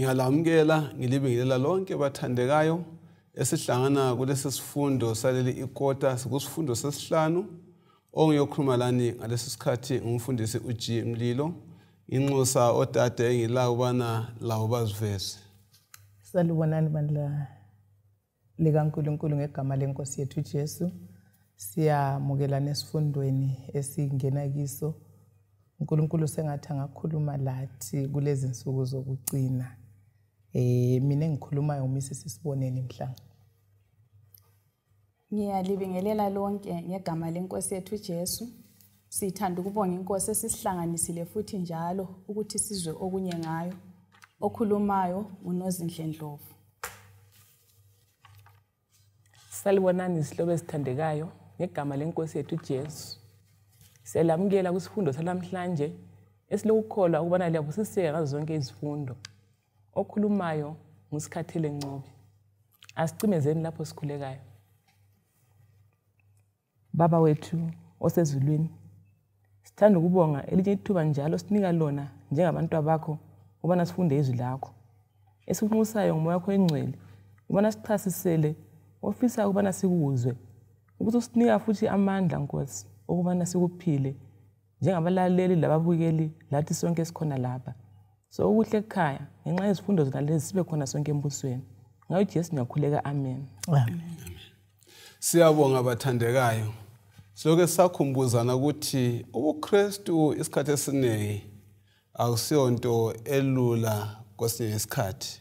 Ngiyalamukela ngilibingelela lonke bathandekayo esihlangana kulesi sifundo saleli ikota sikusifundo sesihlanu ongiyokhuluma lani ngalesi sikhathi ngumfundisi uG Mlilo inxusa otata engila ubana lawo baziveze. Salubonani bandla likaNkulunkulu ngegama lenkosi yethu Jesu. Siyamukela nesifundweni esingena kiso. uNkulunkulu sengathi angakhuluma lathi kulezi insuku zokugcina. Mina engikhulumayo uMrs Siboneni Mhlanga. Ngiyalibingelela lonke ngegama lenkosi yethu Jesu. Sithanda ukubonga inkosi esisihlanganisile futhi njalo ukuthi sizwe okunye ngayo. Okhulumayo uNozindle Ndlovu. Salibonani isihlobo esithandekayo ngegama lenkosi yethu Jesu. Siyalamukela kusifundo salamhlanje esilokukholwa ukubana liyabusiseka ngazo zonke izifundo. Okhulumayo nguSikhathele Ncube. Asicimezeni lapho sikhulekayo. Baba wethu osezulwini, sithanda ukubonga elinye ithuba njalo sinika lona njengabantu bakho ubana sifunde izwi lakho. Esikunxusayo ngomoya wakho engcwele ubana sichasisele ofisa ukubana sikuzwe. Ukuthi usinika futhi amandla Nkosi ukubana sikuphile njengabalaleli lababukeli lathi sonke sikhona lapha. So ukuhle ekhaya ngenxa yezifundo zona lezi sibe khona sonke embusweni. Ngayo Jesu ngiyakhuleka amen. Amen. Siyabonga bathandekayo. Soke sakhumbuzana ukuthi ubuKristu isikhathi esiningi akusiyonto elula kwesinye isikhathi.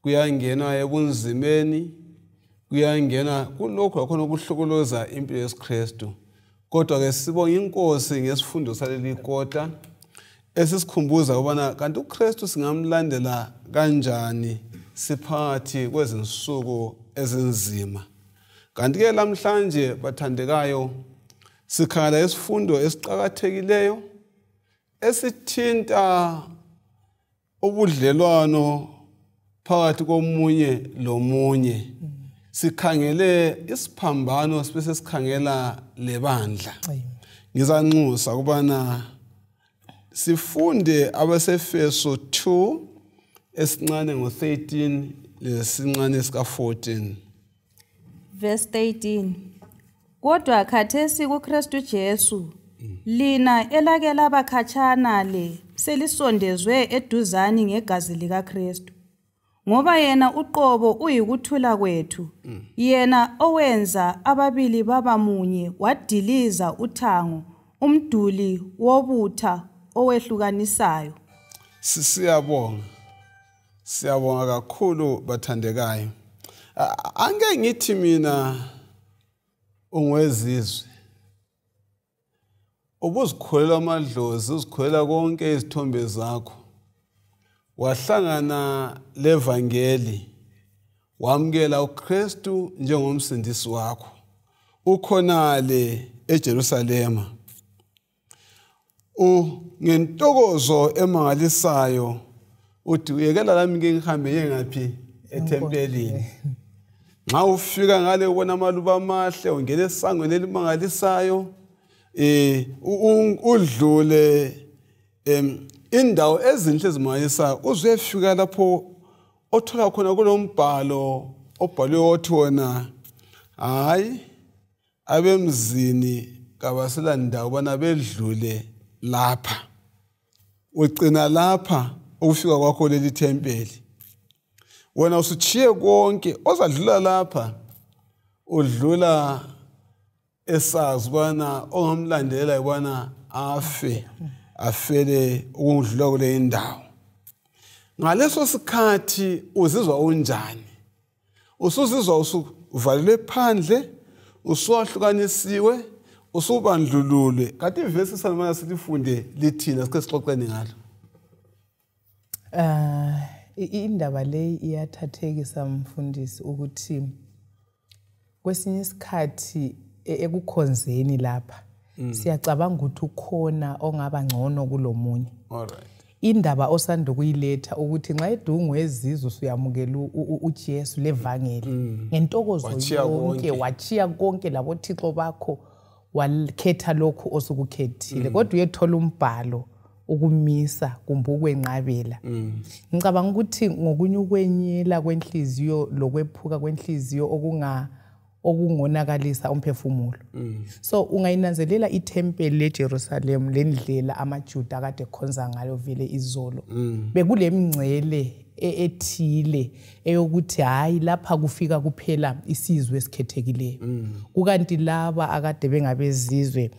Kuyangenwa ebunzimeni, kuyangena kulokho akhona ukuhlokoloza impilo yesikristu. Kodwa ke sibonga inkosi ngesifundo saleli kota esisikhumbuza ukubana kanti uKristu singamlandela kanjani siphakathi kwezinsuku ezinzima. Kanti ke namhlanje bathandekayo sikhangela isifundo esiqhakathekileyo esithinta ubudlelwano phakathi komunye lomunye. Sikhangele isiphambano sibese sikhangela lebandla. Ngizanxusa ukubana sifunde abasefeso 2 esincane ngo13 lesincane sika 14. Verse 18. Kodwa khathesi kuKristu Jesu lina elake labakhatshana le selisondezwe eduzani ngegazi likaKristu. Ngoba yena uqobo uyikuthula kwethu. Yena owenza ababili babamunye wadiliza uthango umduli wobutha owehlukanisayo. Siyabonga. Siyabonga kakhulu bathandekayo. Ange ngithi mina ungwezizwe. Ubuzikholela amadlozi, uzikholela konke izithombe zakho. Wahlangana levangeli. Wamkela uKristu njengomsindisi wakho. Ukhonale eJerusalema. Ngentokozo emangalisayo uthi uyekela lami ngihambe yengaphi etempelini. Nxa ufika ngale ubona amaluba amahle ungena esangweni elimangalisayo udlule indawo ezinhle ezimangalisayo uzuyefika lapho othola khona kulombhalo obhalwe othi wona hayi abemzini kabasela ndawo bana bedlule lapha. Ucina lapha ukufika kwakho leli tempeli. Wena usuchiye konke ozadlula lapha udlula esazi bana ongamlandela ubana afele ukudlula kule indawo. Ngaleso sikhathi uzizwa unjani? Usuzizwa usuvalelwe phandle, usuwahlukanisiwe, usubandlululwe. Kanti ivesi salmana silifunde lithina sike sixoxeni ngalo. Indaba le iyathathekisa mfundisi ukuthi kwesinye isikhathi ekukhonzeni lapha siyacabanga ukuthi ukhona ongaba ngcono kulomunye. Alright. Indaba osanda kuyiletha ukuthi nxa edungu ezizwe usuyamukela uJesu levangeli ngentokozo yonke wachiya konke labo Thixo bakho wakhetha lokho osukukhethile. Kodwa uyethola umbhalo ukumisa kumbe ukwenqabela. Ngicabanga ukuthi ngokunyukwenyela kwenhliziyo lokwephuka kwenhliziyo okungonakalisa umphefumulo. So ungayinanzelela ithempeli leJerusalem lendlela amaJuda akade khonza ngayo vele izolo. Bekulemingcele ethile eyokuthi hayi lapha kufika kuphela isizwe esikhethekileyo. Kukanti laba akade bengabezizwe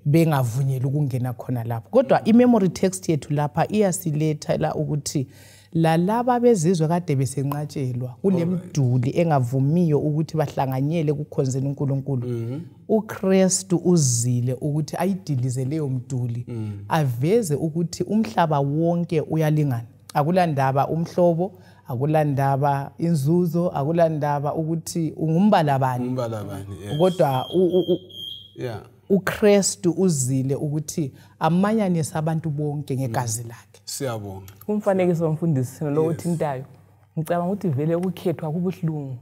bengavunyelwa ukungena khona lapho. Kodwa imemory text yethu lapha iyasiletha la ukuthi lalaba bezizwe kade besenqatshelwa kunemduli engavumiyo ukuthi bahlanganyele kukhonzeni uNkulunkulu. uKristu uzile ukuthi ayidilize leyo mduli aveze ukuthi umhlaba wonke uyalingana. Akulandaba umhlobo, akulandaba inzuzo, akulandaba ukuthi ungumbala bani. Kodwa uKristu uzile ukuthi amanyanise abantu bonke ngegazi lakhe. Siyabonga. Umfanekiso womfundisi lo othintayo. Ngicabanga ukuthi vele ukukhethwa kubuhlungu.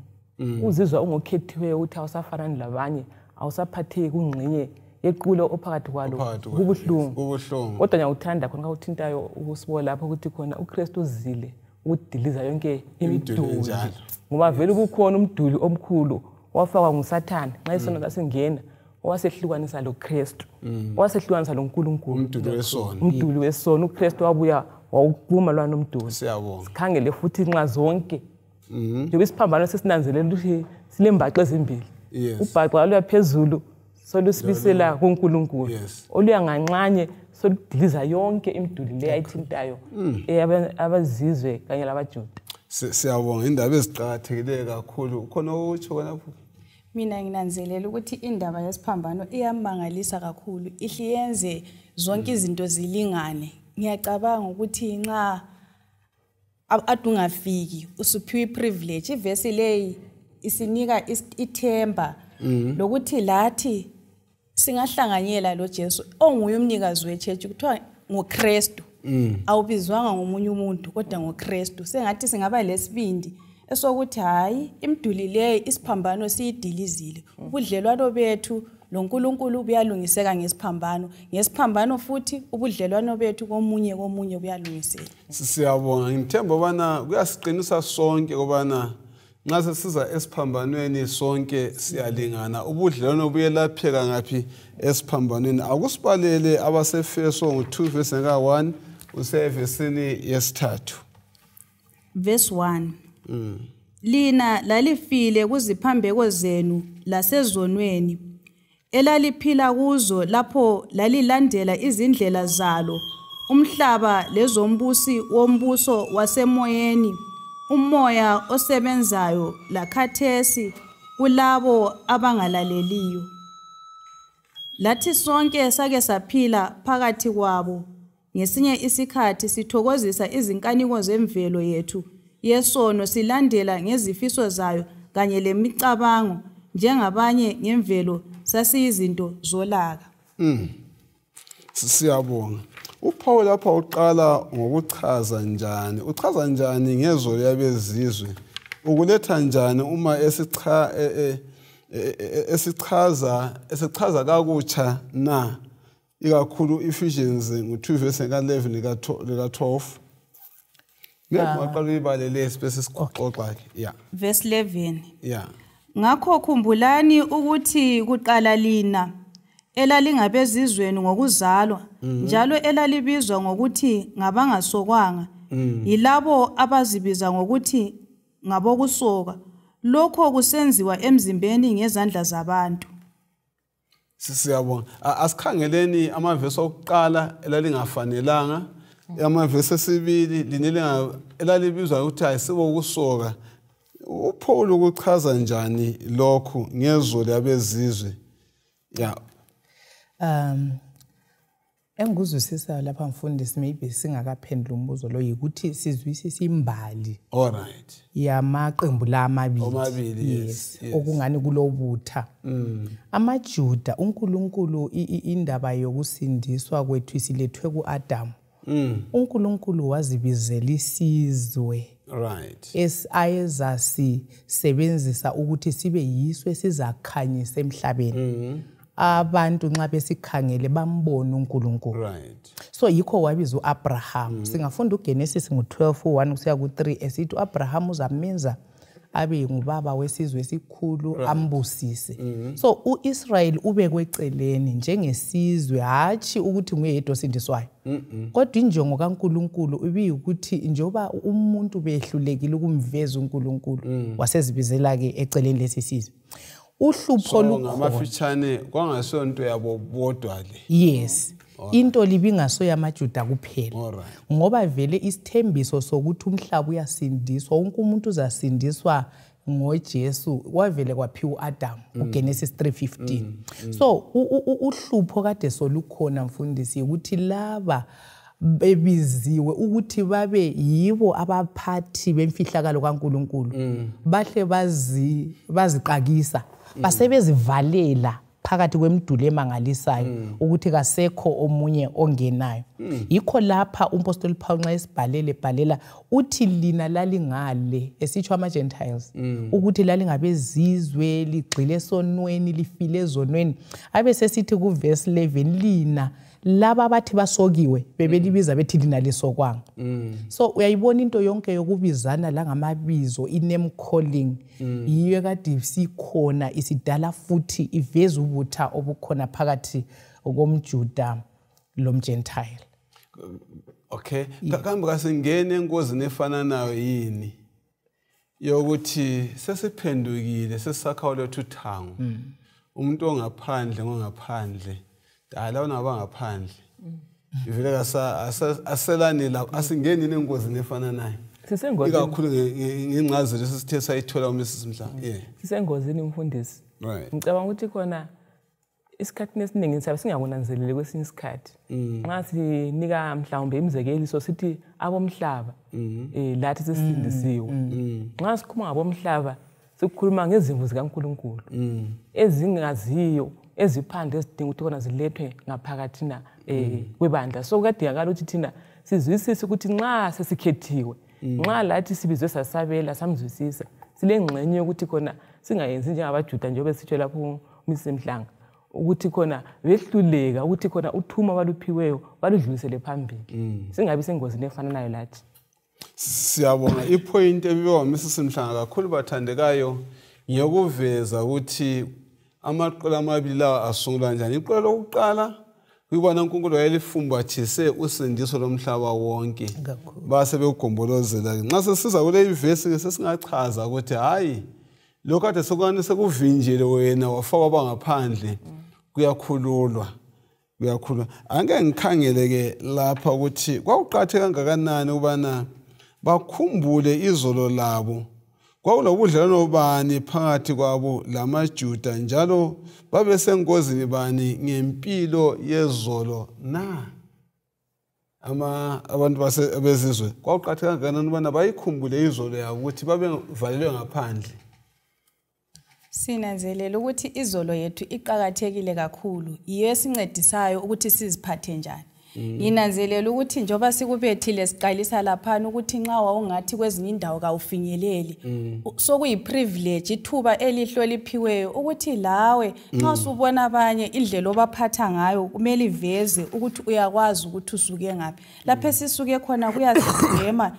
Uzizwa ungokhethiwe ukuthi awusafanani labanye, awusaphatheki kungxenye yequlo ophakathi kwalo. Kubuhlungu. Kodwa ngiyawuthanda khona ukuthintayo ukusibola lapho ukuthi khona uKristu uzile ukudiliza yonke imiduli. Ngoba vele kukhona umduli omkhulu wafakwa nguSathane nxa isono lasengena. Owasehlukanisa loKristu, owasehlukanisa loNkulunkulu, umduli wesono. uKristu wabuya wawuquma lwana umduli. Sikhangele futhi nxa zonke njengoba isiphambano sesinanzelela ukuthi silembaxo ezimbili. Ubhaxa oluya phezulu solusibisela kuNkulunkulu, oluya nganxanye soludiliza yonke imiduli le ayithintayo abazizwe kanye labaJuda. Siyabonga, indaba eziqakathekileyo kakhulu. Khona utsho lapho. Mina nginanzelela ukuthi indaba yesiphambano iyamangalisa kakhulu. Ihliyenze zonke izinto zilingane. Ngiyacabanga ukuthi nxa adungafiki usuphiwe privilege. Ivesi leyi isinika ithemba lokuthi lathi singahlanganyela lo Jesu onguye umnikazi wechechi kuthiwa ngoKristu. Awubizwanga ngomunye umuntu kodwa ngoKristu. Sengathi singaba lesibindi esokuthi hayi imiduli le isiphambano siyidilizile. Ubudlelwano bethu loNkulunkulu buyalungiseka ngesiphambano futhi ubudlelwano bethu komunye buyalungiseka. Siyabonga. Ngithemba ubana kuyasiqinisa sonke ubana nxa sesiza esiphambanweni sonke siyalingana. Ubudlelwano buyelapheka ngaphi esiphambanweni? Akusibalele abaseFeso ngo2 verse 1 usevesini yesithathu. Verse 1. Lina lalifile kuziphambeko zenu lasezonweni elaliphila kuzo lapho lalilandela izindlela zalo umhlaba lezombusi wombuso wasemoyeni umoya osebenzayo lakhathesi kulabo abangalaleliyo. Lathi sonke sake saphila phakathi kwabo ngesinye isikhathi sithokozisa izinkaniko zemvelo yethu yesono silandela ngezifiso zayo kanye lemicabango njengabanye ngemvelo sasiyizinto zolaka. Siyabonga. uPaul lapha uqala ngokuchaza njani. Uchaza njani ngezolo yabezizwe? Ukuletha njani uma esichaza kakutsha na? Ikakhulu Ephesians ngo2 verse 11 lika12. Ngiyaqala ibalele space sikuxoxa ke. Verse 11. Ngakho khumbulani ukuthi kuqala lina elalingabezizweni ngokuzalwa njalo elalibizwa ngokuthi ngabangasokwanga yilabo abazibiza ngokuthi ngabokusoka. Lokho kusenziwa emzimbeni ngezandla zabantu. Siyabonga. Asikhangeleni amavesi okuqala elalingafanelanga, amavesi esibili elalibizwa ukuthi ayisibo ukusoka. uPaul ukuchaza njani lokho ngezolo yabezizwe? Engikuzwisisa lapha mfundisi maybe singakaphendula umbuzo lo yikuthi sizwisisa imbali yamaqembu la amabili. Yes. Okungani kulobutha. AmaJuda uNkulunkulu indaba yokusindiswa kwethu isilethwe kuAdam. uNkulunkulu wazibizela isizwe. Ayezasisebenzisa ukuthi sibe yiswe sizakhanyisa emhlabeni. abantu nxa besikhangele bambone uNkulunkulu. Right. So yikho wabiza uAbraham. Singafunda uGenesis ngo12:1 kusiya ku3 esithi uAbraham uzamenza abe ngubaba wesizwe esikhulu ambusise. So uIsrael ubekwe eceleni njengesizwe hathi ukuthi nguyedwa osindiswayo. Kodwa injongo kaNkulunkulu ubiyukuthi njoba umuntu behlulekile ukumveza uNkulunkulu wasezibizela ke eceleni lesizwe. Uhlupho ngamafitshane kwangasonto yabo bodwa le. Yes. Into libingaso yamaJuda kuphela. Ngoba vele isithembiso sokuthi umhlaba uyasindiswa, wonke umuntu uzasindiswa ngoJesu wavele kwaphiwa uAdam uGenesis 3:15. So uhlupho kade solukhona mfundisi ukuthi laba bebiziwe ukuthi babe yibo abaphathi bemfihlakalo kaNkulunkulu bahle baziqakisa basebezivalela phakathi kwemiduli emangalisayo ukuthi kasekho omunye ongenayo. Yikho lapha umpostoli Paul nxa esibhalela uthi lina lalingale esitsho ama-Gentiles ukuthi lalingabezizwe ligxile esonweni lifile ezonweni. Abe sesithi kuverse 11 lina laba abathi basokiwe bebelibiza bethi lina lisokwanga. So uyayibona into yonke yokubizana la ngamabizo i-name calling yiyo kade sikhona isidala futhi iveza ubutha obukhona phakathi komJuda lomGentile. Okay, kambe kasingene enkosini efana nayo yini yokuthi sesiphendukile sesakhawo lethu thango umuntu ongaphandle ngongaphandle dala onaba ngaphandle ivele aselani la asingeni enkosini efana nayo sisengozini ikakhulu ngencazelo sesithe sayithola uMrs Mhlanga. Sisengozini umfundisi. Right. Ngicabanga ukuthi khona isikhathi esiningi sabe singakunanzelele kwesinye isikhathi nxa sinika mhlawumbe imizekeliso sithi abomhlaba lathi sesindisiwe nxa sikhuluma ngabomhlaba sikhuluma ngezimvu zikaNkulunkulu ezingaziyo eziphandle ezidinga ukuthi khona zilethwe ngaphakathi na kwebandla. So kuyadingakala ukuthi thina sizwisise ukuthi nxa sesikhethiwe nxa lathi sibizwe sasabela samzwisisa silengxenye yokuthi khona singayenzi njengabaJuda njengoba sitsho lapho uMrs Mhlanga ukuthi khona behluleka ukuthi khona uthuma baluphiweyo baludlulisele phambili singabi sengozini efana nayo lathi. Siyabonga ipoint ebiwa uMrs Mhlanga kakhulu bathandekayo ngiyokuveza ukuthi amaqolo amabili lawa asungula njani. Iqolo lokuqala kuyibona uNkulunkulu wayelifumbathise usindiso lomhlaba wonke base begombolozela. Nxa sesiza kule ivesi sesingachaza ukuthi hayi lokho kade sokwane sekuvinjele wena wafaka bangaphandle kuyakhululwa. Angeke ngikhangele ke lapha ukuthi kwauqhathe kangakanani ubana bakhumbule izolo labo. Kwakulobudlelwano bani phakathi kwabo lamaJuda njalo babe sengozini bani ngempilo yezolo na abantu bezizwe. Kwauqhathe kangakanani ubana bayikhumbule izolo yabo ukuthi babe valelwe ngaphandle. Sinanzelela ukuthi izolo yethu iqhakathekile kakhulu yiyo esincedisayo ukuthi siziphathe njani. Nginanzelela ukuthi njoba sikubethile siqalisa lapha ukuthi nxa wawungathi kwezinye indawo kawufinyeleli sokuyiprivilege ithuba elihlo liphiweyo ukuthi lawe nxa usubona abanye indlela obaphatha ngayo kumele iveze ukuthi uyakwazi ukuthi usuke ngaphi. Lapha sisuke khona kuyazigema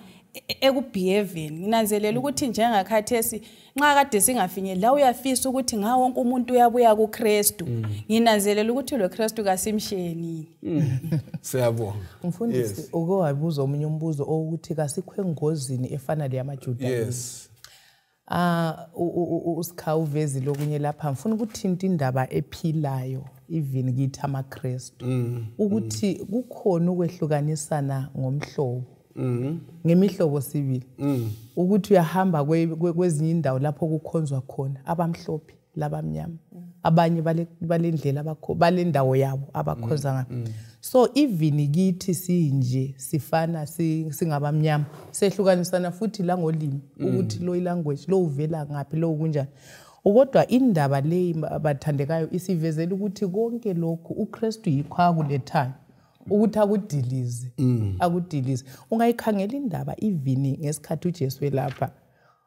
ekubehaving. Nginanzelela ukuthi njengakhathesi nxa kade singafinyeli la uyafisa ukuthi nga wonke umuntu uyabuya kuKristu. Nginanzelela ukuthi lo Kristu kasimsheni. Siyabonga. Mfundisi uke wabuza omunye umbuzo ukuthi kasikho engozini efana le yamaJuda. Yes. Usikhawuvezi lokunye lapha mfuna ukuthinta indaba ephilayo even kithi amaKristu ukuthi kukhona ukwehlukanisana ngomhlobo. Ngemihlobo sibili ukuthi uyahamba kwezinye indawo lapho kukhonzwa khona abamhlophe labamnyama abanye balendlela abakho balendawo yabo abakhonza ngayo. So even kithi sinje sifana singabamnyama sehlukanisana futhi la ngolimi ukuthi lo ilanguage lo uvela ngapi lo kunjani. Kodwa indaba le bathandekayo isivezela ukuthi konke lokhu uKristu yikho akulethayo ukuthi akudilize ungayikhangela indaba ivini ngesikhathi uJesu elapha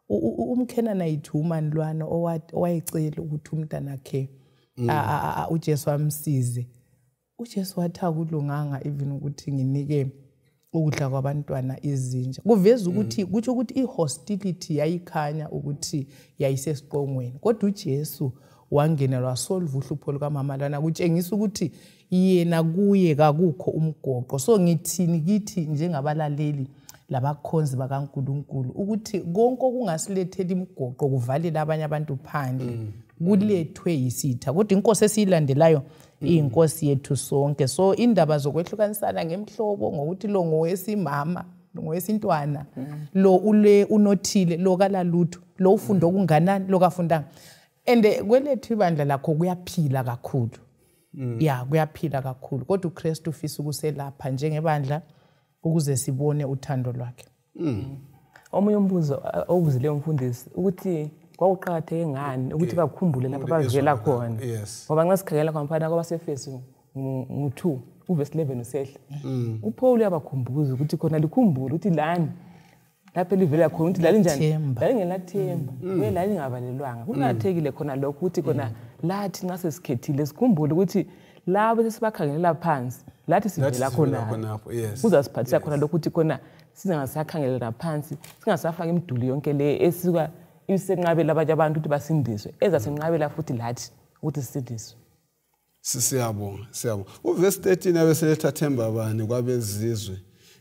umKhenanite woman lwana owayecela ukuthi umntanakhe uJesu amsize. uJesu wathi akulunganga even ukuthi nginike ukudla kwabantwana izinja. Kuveza ukuthi kutsho ukuthi ihostility yayikhanya ukuthi yayisesiqongweni. Kodwa uJesu wangenelwa wasolve uhlupho lukamama lana kutshengisa ukuthi yena kuye kakukho umgoqo. So ngithini kithi njengabalaleli labakhonzi bakaNkulunkulu ukuthi konke okungasilethela imigoqo kuvalela abanye abantu phandle kulethwe yisitha. Kodwa inkosi esiyilandelayo iyinkosi yethu sonke. So indaba zokwehlukanisana ngemhlobo ngokuthi lo ngowesimama, lo ngowesintwana, lo ule unothile, lo kalalutho, lo ufunda okunganani, lo kafundanga. And kwelethu ibandla lakho kuyaphila kakhulu. Ya kuyaphila kakhulu. Kodwa uKristu ufisa ukuselapha njengebandla ukuze sibone uthando lwakhe. Omunye umbuzo owuzile umfundisi ukuthi kwauqakatheke ngani ukuthi bakukhumbule lapha bavela khona. Ngoba nxa sikhangela kwaMfana kwabaseFesu ngo-2 uverse 11 usehla. uPaul uyabakhumbuza ukuthi khona likhumbule ukuthi lani lapha livela khona ukuthi lali njani lalingelathemba kuye lali ngabalelwanga. Kuqakathekile khona lokho ukuthi khona lathi nxa sesikhethile sikhumbule ukuthi labo sesibakhangelela phansi lathi sivela khona. Kuzasiphathisa khona lokho ukuthi khona singasakhangelela phansi, singasafaka imiduli yonke le esika isenqabela abanye abantu ukuthi basindiswe, ezasenqabela futhi lathi ukuthi sisindiswe. Siyabonga. Uverse 13 abeseletha themba bani kwabezizwe.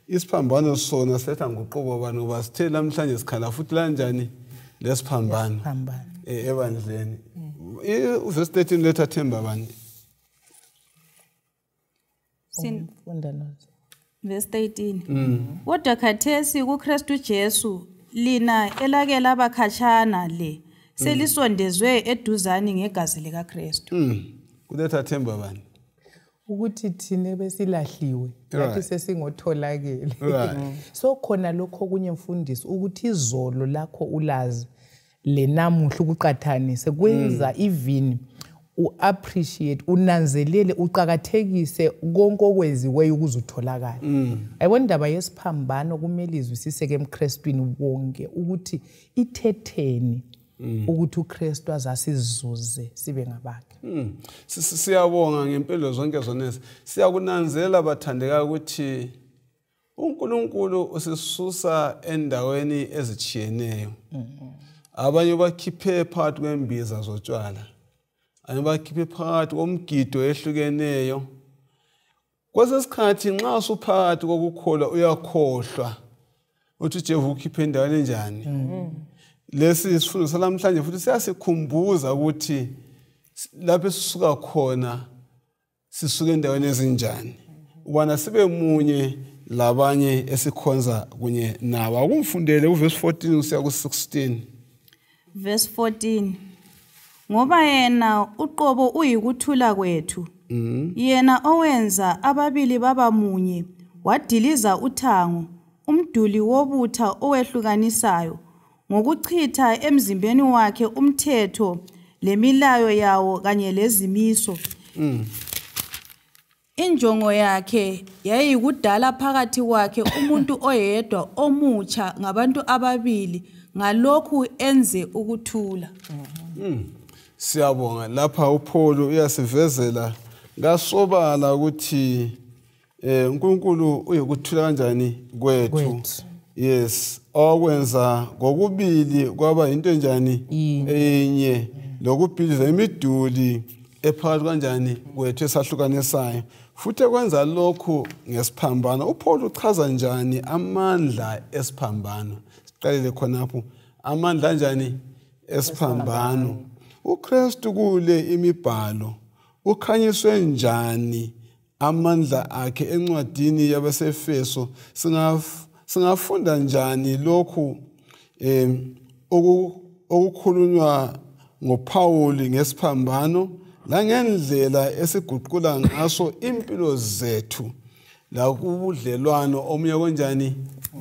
Isiphambano sona setha nguqobo bani ngoba sithe namhlanje sikhala futhi kanjani lesiphambano ebandleni. Uverse 13 letha themba bani. Verse 13. Kodwa khathesi kuKristu Jesu lina elake labakhatshana le selisondezwe eduzani ngegazi likaKristu. Kuletha themba bani. Ukuthi thine besilahliwe lathi sesingotholakele. So khona lokho kunye mfundisi ukuthi izolo lakho ulazi lenamuhla ukuqathanise kwenza even uappreciate unanzelele uqhakathekise konke okwenziweyo ukuze utholakala. Ayibona indaba yesiphambano kumele izwisiseke eMkristwini wonke ukuthi ithetheni ukuthi uKristu azasizuze sibe ngabakhe. Siyabonga ngempilo zonke zonezi. Siyakunanzela bathandeka ukuthi uNkulunkulu usisusa endaweni ezitshiyeneyo. Abanye bakhiphe phakathi kwembiza zotshwala. Abanye bakhiphe phakathi komgido ehlukeneyo. Kwesesikhathi nxa usuphakathi kokukholwa uyakhohlwa uthi uJesu ukhiphe endaweni enjani. Lesi isifundo salamhlanje futhi siyasikhumbuza ukuthi lapho sisuka khona sisuke endaweni ezinjani. Ubana sibe munye labanye esikhonza kunye nabo. Akumfundele uverse 14 usiya ku16. Verse 14. Ngoba yena uqobo uyikuthula kwethu. Yena owenza ababili baba munye wadiliza uthango umduli wobutha owehlukanisayo ngokuchitha emzimbeni wakhe umthetho lemilayo yawo kanye lezimiso. Injongo yakhe yayikudala phakathi kwakhe umuntu oyedwa omutsha ngabantu ababili ngalokhu enze ukuthula. Siyabonga lapha uPaul uyasivezela ngasobala ukuthi uNkulunkulu uyikuthula kanjani kwethu. Yes, okwenza ngokubili kwaba into enjani enye lokubhidliza imiduli ephakathi kanjani kwethu esahlukanisayo. Futhi kwenza lokhu ngesiphambano. uPaul uchaza njani amandla esiphambano? Siqalele khonapho. Amandla kanjani esiphambano? uKristu kule imibhalo ukhanyiswe njani amandla akhe encwadini yabaseFeso? Singafunda njani lokhu okukhulunywa ngoPaul ngesiphambano la ngendlela esiguqula ngaso impilo zethu la kubudlelwano omunye kanjani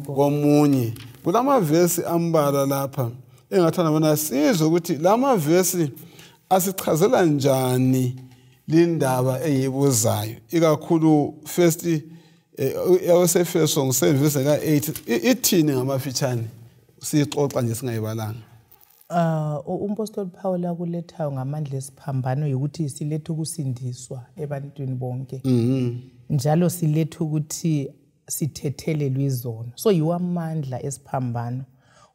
komunye? Kulamavesi ambala lapha engathanda bona sizwe ukuthi lamavesi asichazela njani lindaba eyibuzayo, ikakhulu first yaseFeso ngo7 verse ka8 ithini ngamafitshane sixoxa nje singayibalanga. Umpostoli Paul akulethayo ngamandla esiphambano ukuthi silethe ukusindiswa ebantwini bonke. Njalo silethe ukuthi sithethelelwe izono. So yiwo amandla esiphambano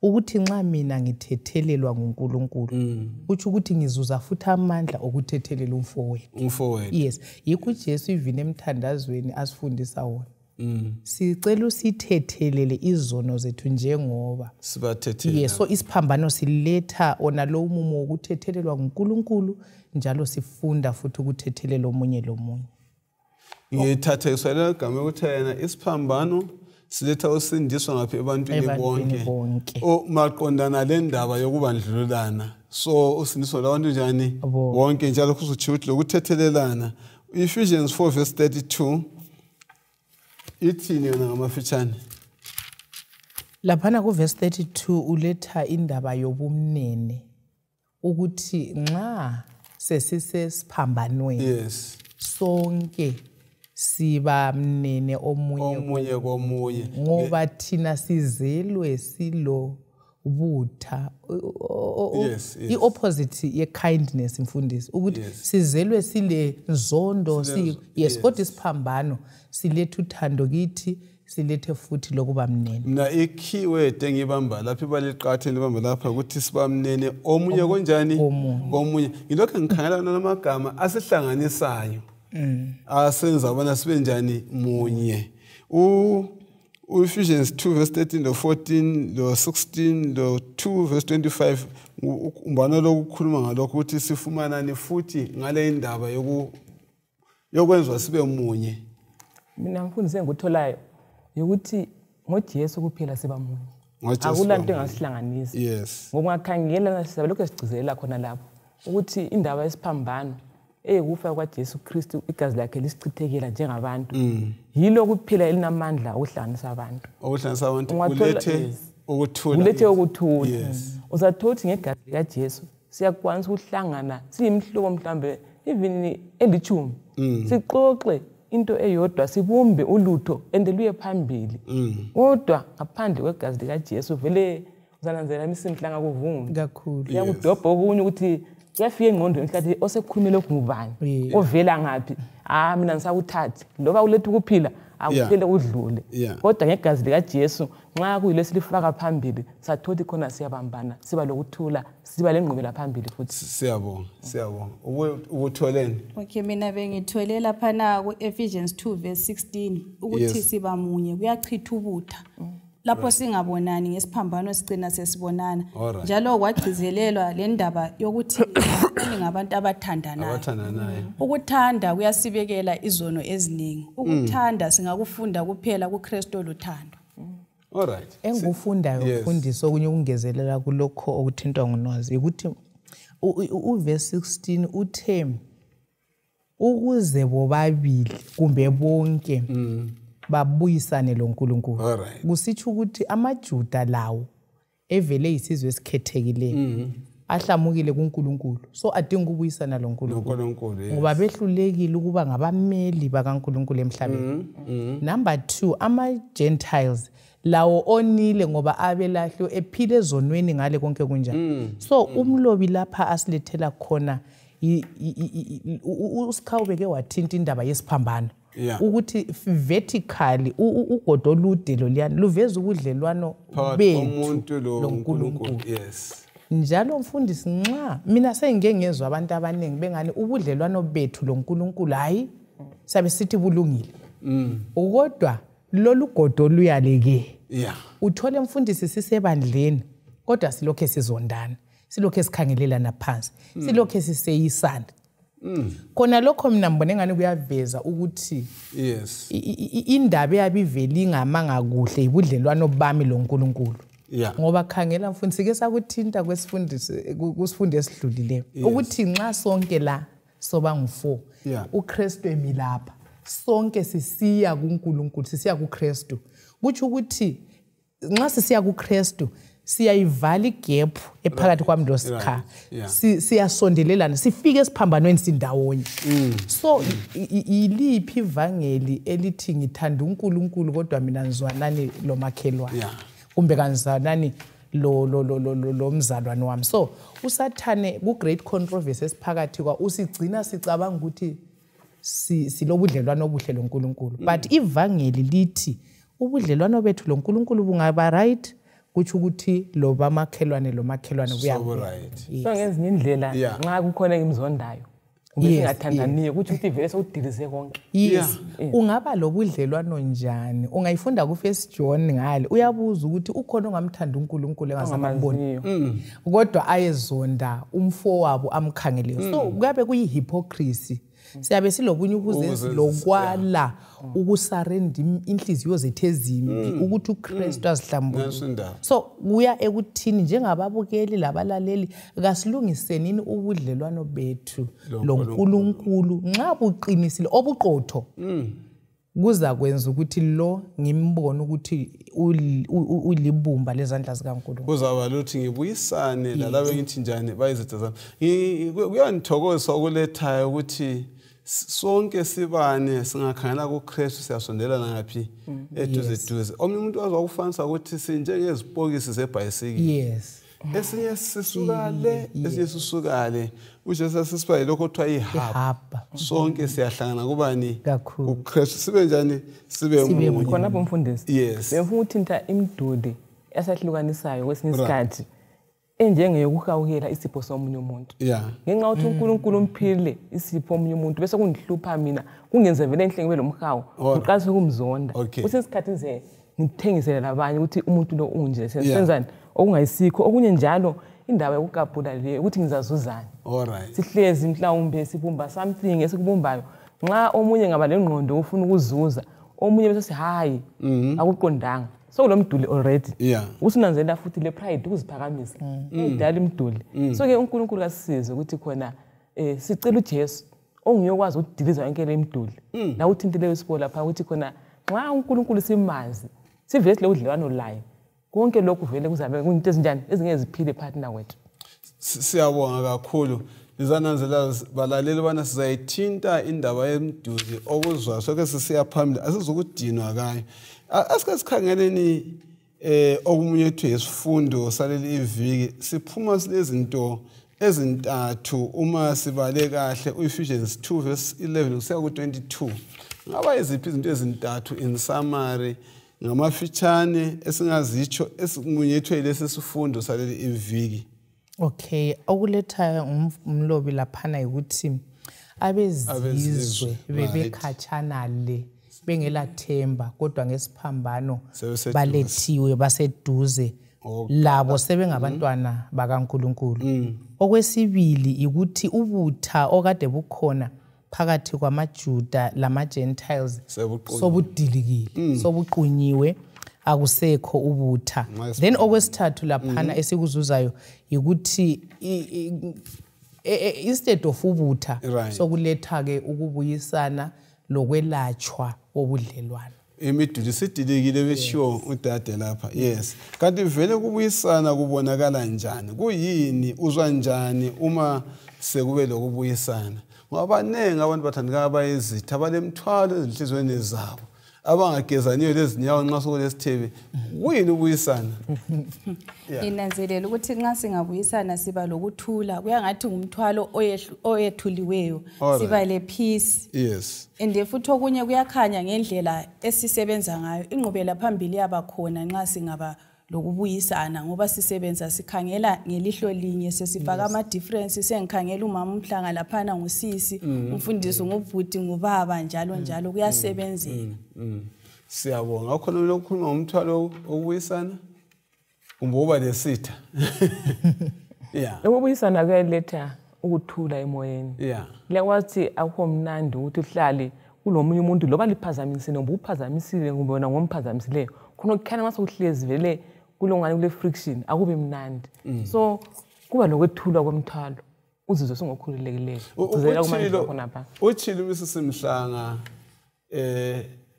ukuthi nxa mina ngithethelelwa nguNkulunkulu uthi ukuthi ngizuza futhi amandla okuthethelela umfowethu. Yes, yikho uJesu ivini emthandazweni asifundisa wona. Sicela usithethelele izono zethu njengoba sibathethele. Yes, so isiphambano siletha ona lo umumo ukuthethelelwa nguNkulunkulu njalo sifunda futhi ukuthethelela omunye lomunye. Ngithatha iswele igama ukuthi yena isiphambano siletha usindiswa ngaphi ebantwini bonke. Maqondana le ndaba yokubandlululana. So usindiswa labantu njani bonke njalo kuzothi ukuthi lokuthethelelana. Ephesians 4:32 ithini yona ngamafitshane? Laphana ku verse 32 uletha indaba yobumnene ukuthi nxa sesisesiphambanweni. Yes. Sonke siba mnene omunye komunye ngoba thina sizelwe silo butha. I-opposite ye-kindness mfundisi ukuthi sizelwe sile nzondo yes kodwa isiphambano silethe uthando kithi silethe futhi lokuba mnene. Mina i-keyword engibamba lapha ibaliqathe libamba lapha ukuthi siba mnene omunye konjani komunye. Ngilokho ngikhangela namagama asihlanganisayo asenza bona sibe njani munye. Ephesians 2:13 lo 14 lo 16 lo 2:25 umbana lokukhuluma ngalokho ukuthi sifumanani futhi ngale indaba yokwenzwa sibe munye. Mina mfundisi engikutholayo ukuthi ngoJesu kuphela siba munye. Akulanto engasihlanganisa. Yes. Ngokungakhangela sisabe lokho sigcizelela khona lapho ukuthi indaba yesiphambano kufa kwaJesu Kristu igazi lakhe lisichithekela njengabantu. Yilo kuphela elinamandla okuhlanganisa abantu. Okuhlanganisa abantu kulethe ukuthula. Kulethe ukuthula. Uzathothi ngegazi likaJesu siyakwanisa ukuhlangana siyimhlobo mhlambe even elichumi. Sixoxe into eyodwa sibumbe ulutho endeluye phambili. Kodwa ngaphandle kwegazi likaJesu vele uzananzela imisimhlanga kuvuma kakhulu. Yakudobha okunye ukuthi yafika engqondweni mhlathi osekukhulumela ngubani ovela ngapi mina ngisawuthathi loba ulethe ukuphila akuphele udlule kodwa ngegazi likaJesu nxa kuyilesilifaka phambili sathothi khona siyabambana siba lokuthula siba lengqubela phambili futhi. Siyabonga ukutholeni. Okay, mina bengitholela laphana ku Ephesians 2:16 ukuthi siba munye kuyachitha ubutha. Lapho singabonani ngesiphambano sigcina sesibonana njalo kwagcizelelwa le ndaba yokuthi ngabantu abathandanayo. Ukuthanda kuyasibekela izono eziningi. Ukuthanda singakufunda kuphela kuKristu oluthando. Alright. Engikufundayo mfundisi okunye ukungezelela kulokho okuthintwa nguNozi ukuthi uverse 16 uthe ukuze bobabili kumbe bonke babuyisane loNkulunkulu. Kusitsho ukuthi amaJuda lawo evele isizwe esikhethekileyo ahlamukile kuNkulunkulu so adinga ukubuyisana loNkulunkulu ngoba behlulekile ukuba ngabameli bakaNkulunkulu emhlabeni. Number 2 ama-Gentiles lawo onile ngoba abelahlo ephile ezonweni ngale konke kunjani. So umlobi lapha asilethela khona uSikhawubeke wathinta indaba yesiphambano. Ukuthi vertically ugodo olude loliyana luveza ubudlelwano bethu loNkulunkulu. Njalo mfundisi nxa mina sengike ngezwe abantu abaningi bengani ubudlelwano bethu loNkulunkulu hayi sabe sithi bulungile. Kodwa lolu godo luyaleke. Uthole mfundisi sisebandleni kodwa silokho sizondana silokho esikhangelelana phansi silokho siseyisana. Khona lokho mina ngibone ngani kuyaveza ukuthi indaba yabivela ingamanga kuhle ibudlelwano bami loNkulunkulu. Ngoba khangela mfundisi ke sakuthinta kusifundo esidlulileyo ukuthi nxa sonke la soba ngu4 uKristu emilapha sonke sisiya kuNkulunkulu sisiya kuKristu kuthi ukuthi nxa sisiya kuKristu siyayivala igap ephakathi kwami loSikha siyasondelelana sifike esiphambanweni sindawonye. So iliphi ivangeli elithi ngithanda uNkulunkulu kodwa mina ngizwanani lomakhelwane kumbe kanizwanani lo mzalwane wami. So usathane ku great controversy esiphakathi kwa usigcina sicabanga ukuthi silobudlelwano obuhle loNkulunkulu. But ivangeli lithi ubudlelwano bethu loNkulunkulu bungaba right, kuthi ukuthi lo bamakhelwane so right. So ngezinye indlela nxa kukhona imizondayo ngathandaniyo ukuthi uthi vele sewudilize konke. Yes. Ungaba lobudlelwano njani? Ungayifunda ku First John ngale. Uyabuza ukuthi ukhona ongamthanda uNkulunkulu engasamboni. Kodwa ayezonda umfowabo amkhangeleyo. So kuyabe kuyihypocrisy. Siyabe silobunye ukuzenza lokwala ukusarenda inhliziyo zethu ezimbi ukuthi uKristu azihlambulule. So kuya ekuthini njengababukeli labalaleli kasilungisenini ubudlelwano bethu loNkulunkulu nxa buqinisile obuqotho. Kuza kwenza ukuthi lo ngimbone ukuthi ulibumba lezandla zikaNkulunkulu. Kuzaba luthi ngibuyisane lalabo ngithi njani bayizitha zami. Kuyangithokozisa ukulethayo ukuthi sonke sibane singakhangela kuKristu siyasondelana ngaphi eduze. Omunye umuntu wazokufanisa ukuthi sinjengezipokisi zebhayisikili. Yes. Esinye sisukale, esinye sisukale. Ujesu sisiba lokho kuthiwa ihub. Sonke siyahlangana kubani? uKristu. Sibe njani? Sibe umunye. Khona lapho mfundisi. Yes. Befuna uthinta imiduli esahlukanisayo kwesinye isikhathi enjengeyokuhawukela isipho somunye umuntu. Ngenxa ukuthi uNkulunkulu umphile isipho omunye umuntu bese kungihlupha mina kungenze vele enhle ngibe lomhawu uqase kumzonda. Kusesikhathi nje ngithengisele labanye ukuthi umuntu lo unje senzani okungayisikho okunye njalo indaba yokukabhula le ukuthi ngizazuzana. Sihlezi mhlawumbe sibumba something esikubumbayo nxa omunye ngaba lengqondo ufuna ukuzuza omunye bese hayi akuqondanga. So lo mduli already usinanzela futhi le pride ukuziphakamisa idala imduli. So ke uNkulunkulu kasisize ukuthi khona sicela uJesu ongiyokwazi ukudiliza yonke le imduli la uthintile wesipo lapha ukuthi khona nxa uNkulunkulu simazi sivele le udlelwano layo konke lokhu vele kuzabe kunto ezinjani ezingeziphile partner wethu. Siyabonga kakhulu. Lizananzela balaleli bana sizayithinta indaba yemduli okuzwa soke sisiya phambili asizukudinwa kayo. Asike sikhangeleni okumunye ethu isifundo saleli iviki siphuma silezinto ezintathu uma sibale kahle uEphesians 2 verse 11 kusiya ku 22. Ngaba iziphi izinto ezintathu in summary ngamafitshane esingazitsho esimunyethwe lesi sifundo saleli iviki? Okay, okuletha umlobi laphana ukuthi abezizwe bebekhatshana le bengelathemba kodwa ngesiphambano balethiwe baseduze labo sebengabantwana bakaNkulunkulu. Okwesibili ukuthi ubutha okade bukhona phakathi kwamaJuda lama-Gentiles sobudilikile sobuqunyiwe akusekho ubutha. Then okwesithathu laphana esikuzuzayo ukuthi instead of ubutha sokuletha ke ukubuyisana lokwelatshwa obudlelwano. Imiduli sidilikile beshiwo udade lapha. Yes. Kanti vele kubuyisana kubonakala njani? Kuyini uzwa njani uma sekube lokubuyisana? Ngoba abanengi abantu bathandika abayizitha abalemthwalo ezinhlizweni zabo abangagezaniyo lezinyawo nxa sokulesithebe. Kuyini ukubuyisana? Inanzelela ukuthi nxa singabuyisana siba lokuthula kuyangathi ngumthwalo oyethuliweyo siba le peace. Yes. Ende futhi okunye kuyakhanya ngendlela esisebenza ngayo inqubela phambili yabakhona nxa singaba lokubuyisana ngoba sisebenza sikhangela ngelihlo linye sesifaka ama difference sengikhangela umama umhlanga laphana ngusisi umfundisi ngubhuti ngubaba njalo njalo kuyasebenzeka. Siyabonga ukhona lokukhuluma ngomthwalo okubuyisana kumboba lesitha. Ukubuyisana kuyaletha ukuthula emoyeni. Liyakwazi akho mnandi ukuthi uhlale kulomunye umuntu loba liphazamise noma uphazamisile ngubona ngomphazamisileyo khona ukukhana mase uhlezi vele kulongani kule friction akube mnandi. So kuba lokwethulwa kwemthwalo uzizwe singokhululekileyo. Uzela kumanje khona pha. Uthile umisisimhlanga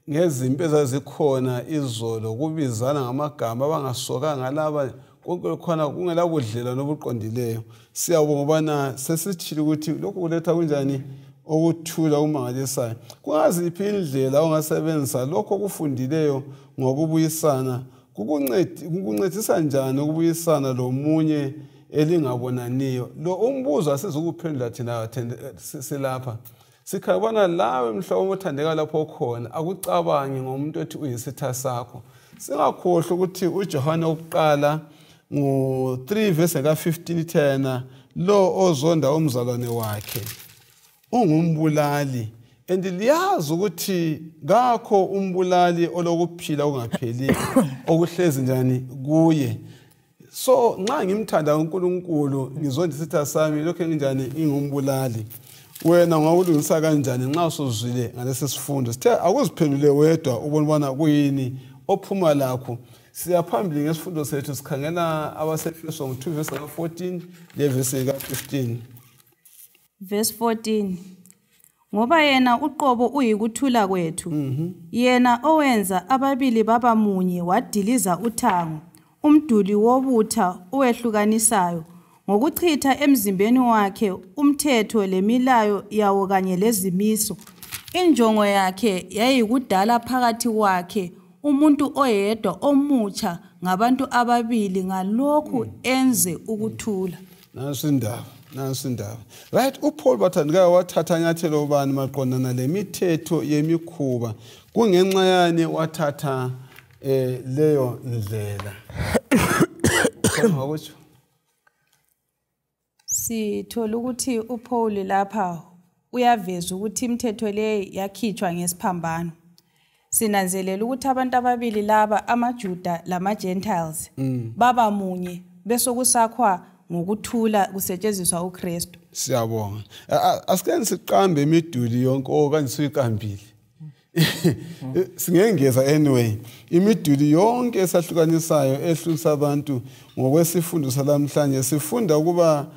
ngezimpi ezazikhona izolo kubizana ngamagama abangasokanga laba konke khona kungela budlela nobuqondileyo. Siyabonga bana sesithile ukuthi lokho kuletha kunjani okuthula umangalisayo. Kungaziphi indlela ongasebenzisa lokho kufundileyo ngokubuyisana kukuncedisa njani ukubuyisana lomunye elingabonaniyo? Lo umbuzo asizukuphendula thina silapha. Sikhabona lawe mhlawumbe othandeka lapho khona akucabangi ngomuntu othi uyisitha sakho. Singakhohlwa ukuthi uJohane wokuqala ngo-3 verse ka-15 thena lo ozonda umzalwane wakhe ungumbulali. And liyazi ukuthi ngakho umbulali olokuphila okungapheli okuhlezi njani kuye. So nxa ngimthanda uNkulunkulu ngizonda isitha sami lokho nginjani ingumbulali. Wena ngawulungisa kanjani nxa usuzwile ngalesi sifundo? Sithe akuziphendule wedwa ubona bona kuyini ophuma lakho. Siyaphambili ngesifundo sethu sikhangela abaseFeso 2 verse 14 le verse 15. Verse 14. Ngoba yena uqobo uyikuthula kwethu. Yena owenza ababili baba munye wadiliza uthango, umduli wobutha uwehlukanisayo, ngokuchitha emzimbeni wakhe umthetho lemilayo yawo kanye lezimiso. Injongo yakhe yayikudala phakathi kwakhe umuntu oyedwa omutsha ngabantu ababili ngalokhu enze ukuthula. Nansi indaba. Right, uPaul bathandikayo wathatha nyathelo bani maqondana lemithetho yemikhuba. Kungenxa yani wathatha leyo ndlela? Konwakutsho. Sithola ukuthi uPaul lapha uyaveza ukuthi imithetho le yakhitshwa ngesiphambano. Sinanzelela ukuthi abantu ababili laba amaJuda lama-Gentiles baba munye bese kusakhwa ngokuthula kusetshenziswa uKristu. Siyabonga. Asike siqambe imiduli yonke okanye siyikambile. Singengeza anyway. Imiduli yonke esahlukanisayo ehlulisa abantu ngokwesifundo salamhlanje sifunda ukuba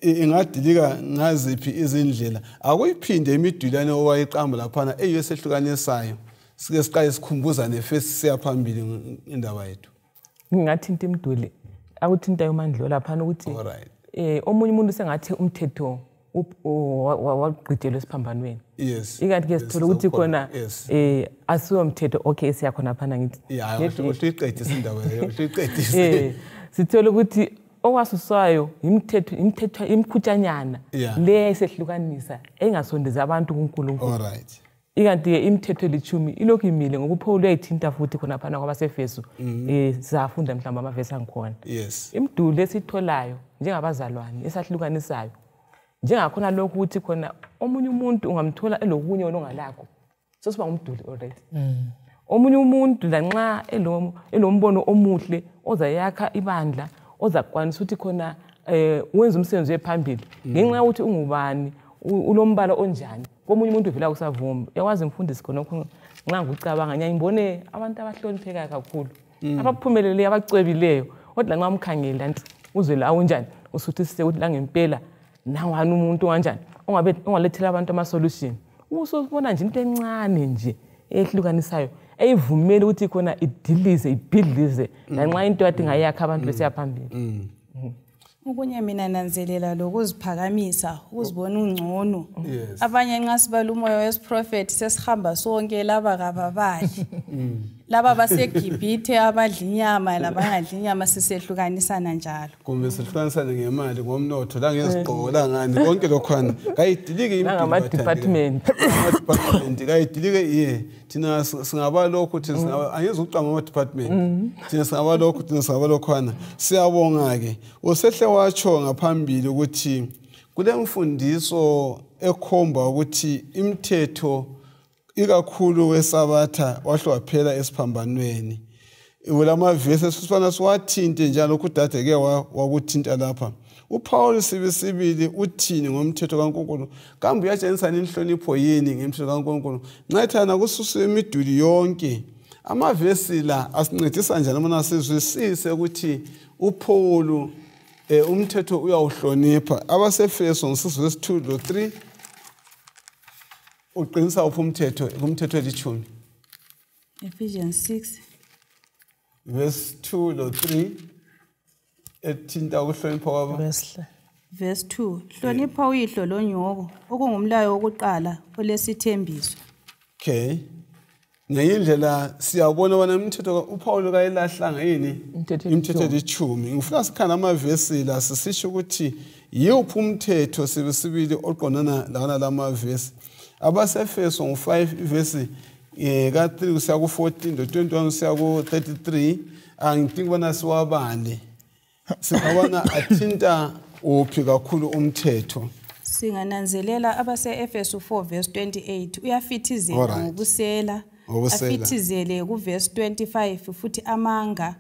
ingadilika ngaziphi izindlela. Akuyiphinde imidulane owayiqamba laphana eyesehlukanisayo. Sike siqale sikhumbuzane first siyaphambili indaba yethu. Ngingathinta imiduli akuthinta yomandlo laphana ukuthi omunye umuntu sengathi umthetho waqhidjelwa esiphambanweni. Yes. Ikanti ke sithola ukuthi khona asiwo umthetho okay siyakhona phana ngithi. Uyiqedisa indaba leyo, uyiqedisa. Sithola ukuthi owasuswayo imithetho imkhutshanyana le esehlukanisa engasondeza abantu kuNkulunkulu. Alright. Ikanti imithetho elithumi ilokhu imile ngoba uPaul uyayithinta futhi khona phana kwabaseFeso sizafunda mhlawumbe amavesi angikhona. Yes. Imiduli esitholayo njengabazalwane esahlukanisayo njengakhona lokhu ukuthi khona omunye umuntu ungamthola elokunye ongalakho sosiba umduli already. Omunye umuntu lanxa elombono omuhle ozayakha ibandla ozakwanisa ukuthi khona wenza umsebenzi wephambili ngenxa ukuthi ungubani ulombala onjani komunye umuntu uvela kusavuma. Yawazi umfundisi khona nxa ngicabanga ngiyayibone abantu abahlonipheka kakhulu abaphumeleleyo abacwebileyo kodwa nxa umkhangela nti uzwe la unjani usuthi sise ukuthi la ngempela nangani umuntu kanjani ongalethela abantu ama solution usubona nje into encane nje ehlukanisayo eyivumela ukuthi khona idilize ibhidlize lanxa into yathi ngayakha abantu besiyaphambili. Ukunye mina nanzelela lokuziphakamisa ukuzibona ungcono. Abanye nxa sibala umoya wesiprofeti sesihamba sonke laba kababayi. Laba baseGibhithe abadla inyama labangadla inyama sisehlukanisana njalo. Kumbe sihlukanisana ngemali ngomnotho la ngezigqoko la ngani konke lokhwana kayidilike impilo department kayidilike thina singaba lokho thina angezukuqamba ama department thina singaba lokho thina singaba lokhwana. Siyabonga ke usehle watsho ngaphambili ukuthi kule mfundiso ekhomba ukuthi imithetho ikakhulu wesabatha wahlwaphela esiphambanweni. Ulamavesi esifana siwathinte njalo kudade ke wakuthinta lapha. uPaul sibisibili uthini ngomthetho kaNkulunkulu? Kambe uyatshengisana inhlonipho yini ngemthetho kaNkulunkulu? Ncathana kususwe imiduli yonke. Amavesi la asincedisa njani mana sizwisise ukuthi uPaul umthetho uyawuhlonipha. AbaseFeso ngesizo lesi 2 lo 3 uqinisa uphi umthetho kumthetho elithumi? Ephesians 6 verse 2 lo 3 ethinta ukuhlonipha kwabo. Verse 2 hlonipha uyihlo lonyoko okungumlayo wokuqala olesithembiso. Okay. ngeyindlela siyabona bona imithetho uPaul kayilahlanga yini imithetho elithumi ngifuna sikhana amavesi la sisisho ukuthi yiphi umthetho sibili oqondana lana lamavesi abasefeso ngo5 ivesi ka3 kusiya ku14 do21 kusiya ku33 angidingi bona siwabale singabona athinta uphi kakhulu umthetho singananzelela abase-Efeso 4 verse 28 uyafithizela ngobusela afithizele kuverse 25 futhi amanga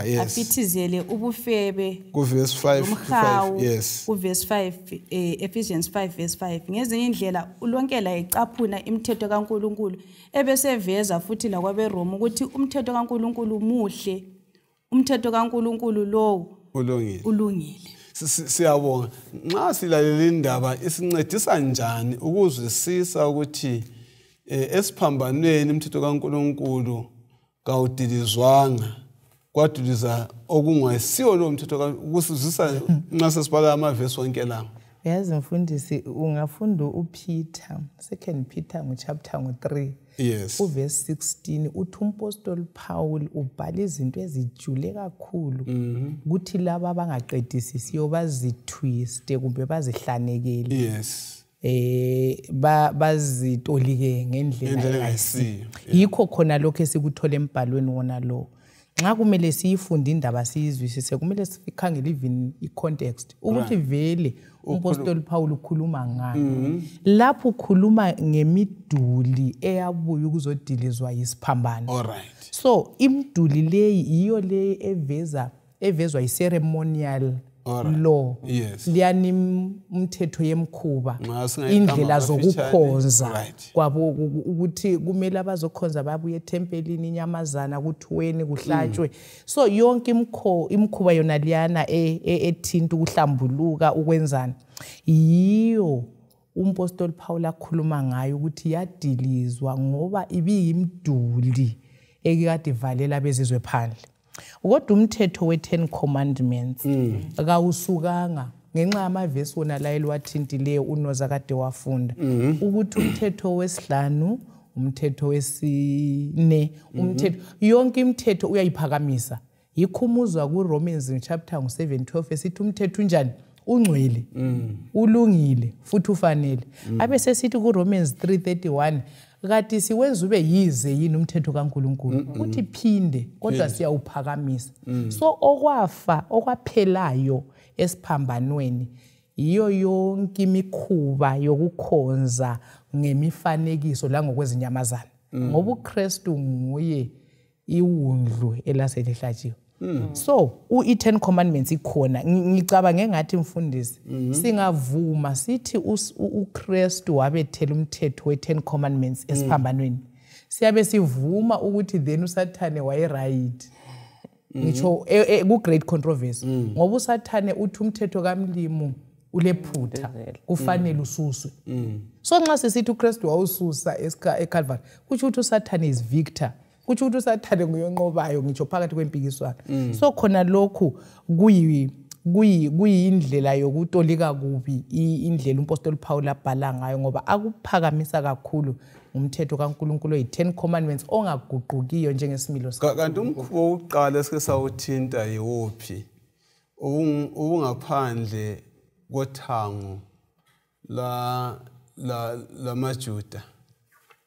yes afithizele ubufebe kuverse 5 yes kuverse 5 Ephesians 5 verse 5 ngezinye indlela ulonkela icaphuna imithetho kaNkuluNkulu ebeseveza futhi la kwabeRoma ukuthi umthetho kaNkuluNkulu muhle umthetho kaNkuluNkulu lo ulungile siyabonga nxa silalela indaba isincedisa njani ukuzwisisa ukuthi esiphambanweni imithetho kaNkuluNkulu kawudilizwanga kwadiliza okungasiyo lo mthetho ukusizisa nxa sesibala amavesi wonke la yazi mfundisi ungafunda uPeter 2 Peter chapter 3 yes uverse 16 uthi umpostoli Paul ubhala izinto ezijule kakhulu ukuthi laba abangaqedisisiyo bazitwiste kumbe bazihlanekele yes bazitolike ngendlela engayisiyo yikho khona lokho esikuthola embhalweni wona lo nxa kumele siyifunde indaba siyizwisise kumele sikhangele even icontext ukuthi vele umpostoli Paul ukhuluma ngani lapho ukhuluma ngemiduli eyabuya ukuzodilizwa isiphambano alright so imiduli leyi iyo le evezwa iceremonial law yes liyani umthetho yemkhuba indlela zokukhonza kwabo ukuthi kumele abazokhonza babuye etempelini inyamazana kuthweni kuhlatshwe so yonke imkhuba yona liyana ethinta ukuhlambuluka ukwenzana yiyo umpostoli Paul akhuluma ngayo ukuthi yadilizwa ngoba ibiyimduli ekade valela bezizwe phandle kodwa umthetho we10 commandments akawusukanga ngenxa yamavesi wona la elwathintileyo unoza kade wafunda ukuthi umthetho wesihlanu umthetho wesine umthetho yonke imithetho uyayiphakamisa yikhumuzwa kuRomans chapter 7:12 esithi umthetho unjani ungcwele ulungile futhi ufanele abe sesithi kuRomans 3:31 kati siwenza ube yize yini umthetho kaNkuluNkulu ukuthi phinde kodwa siyawuphakamisa so okwaphelayo esiphambanweni iyo yonke imikhuba yokukhonza ngemifanekiso la ngokwezinyamazana ngoba uKristu nguye iwundlu elaselihlatshiwe so i10 commandments ikhona ngicabanga ngathi mfundisi singavuma sithi uKristu wabethela umthetho we10 commandments esiphambanweni siyabe sivuma ukuthi then uSathane waye right ngisho ku great controversy ngoba uSathane uthi umthetho kaMlimu ulephutha kufanele ususwe so nxa sisithi uKristu wawususa eCalvary kuthi uSathane is victor kuthi uSathane nguyonqobayo ngitsho phakathi kwempikiswano so khona lokhu kuyindlela yokutolika kubi indlela umpostoli Paul abhala ngayo ngoba akuphakamisa kakhulu umthetho kaNkuluNkulu oyi10 commandments ongaguqukiyo njengesimilo kanti umkhuba wokuqala esike sawuthinta yiwophi ubungaphandle kothango la maJuda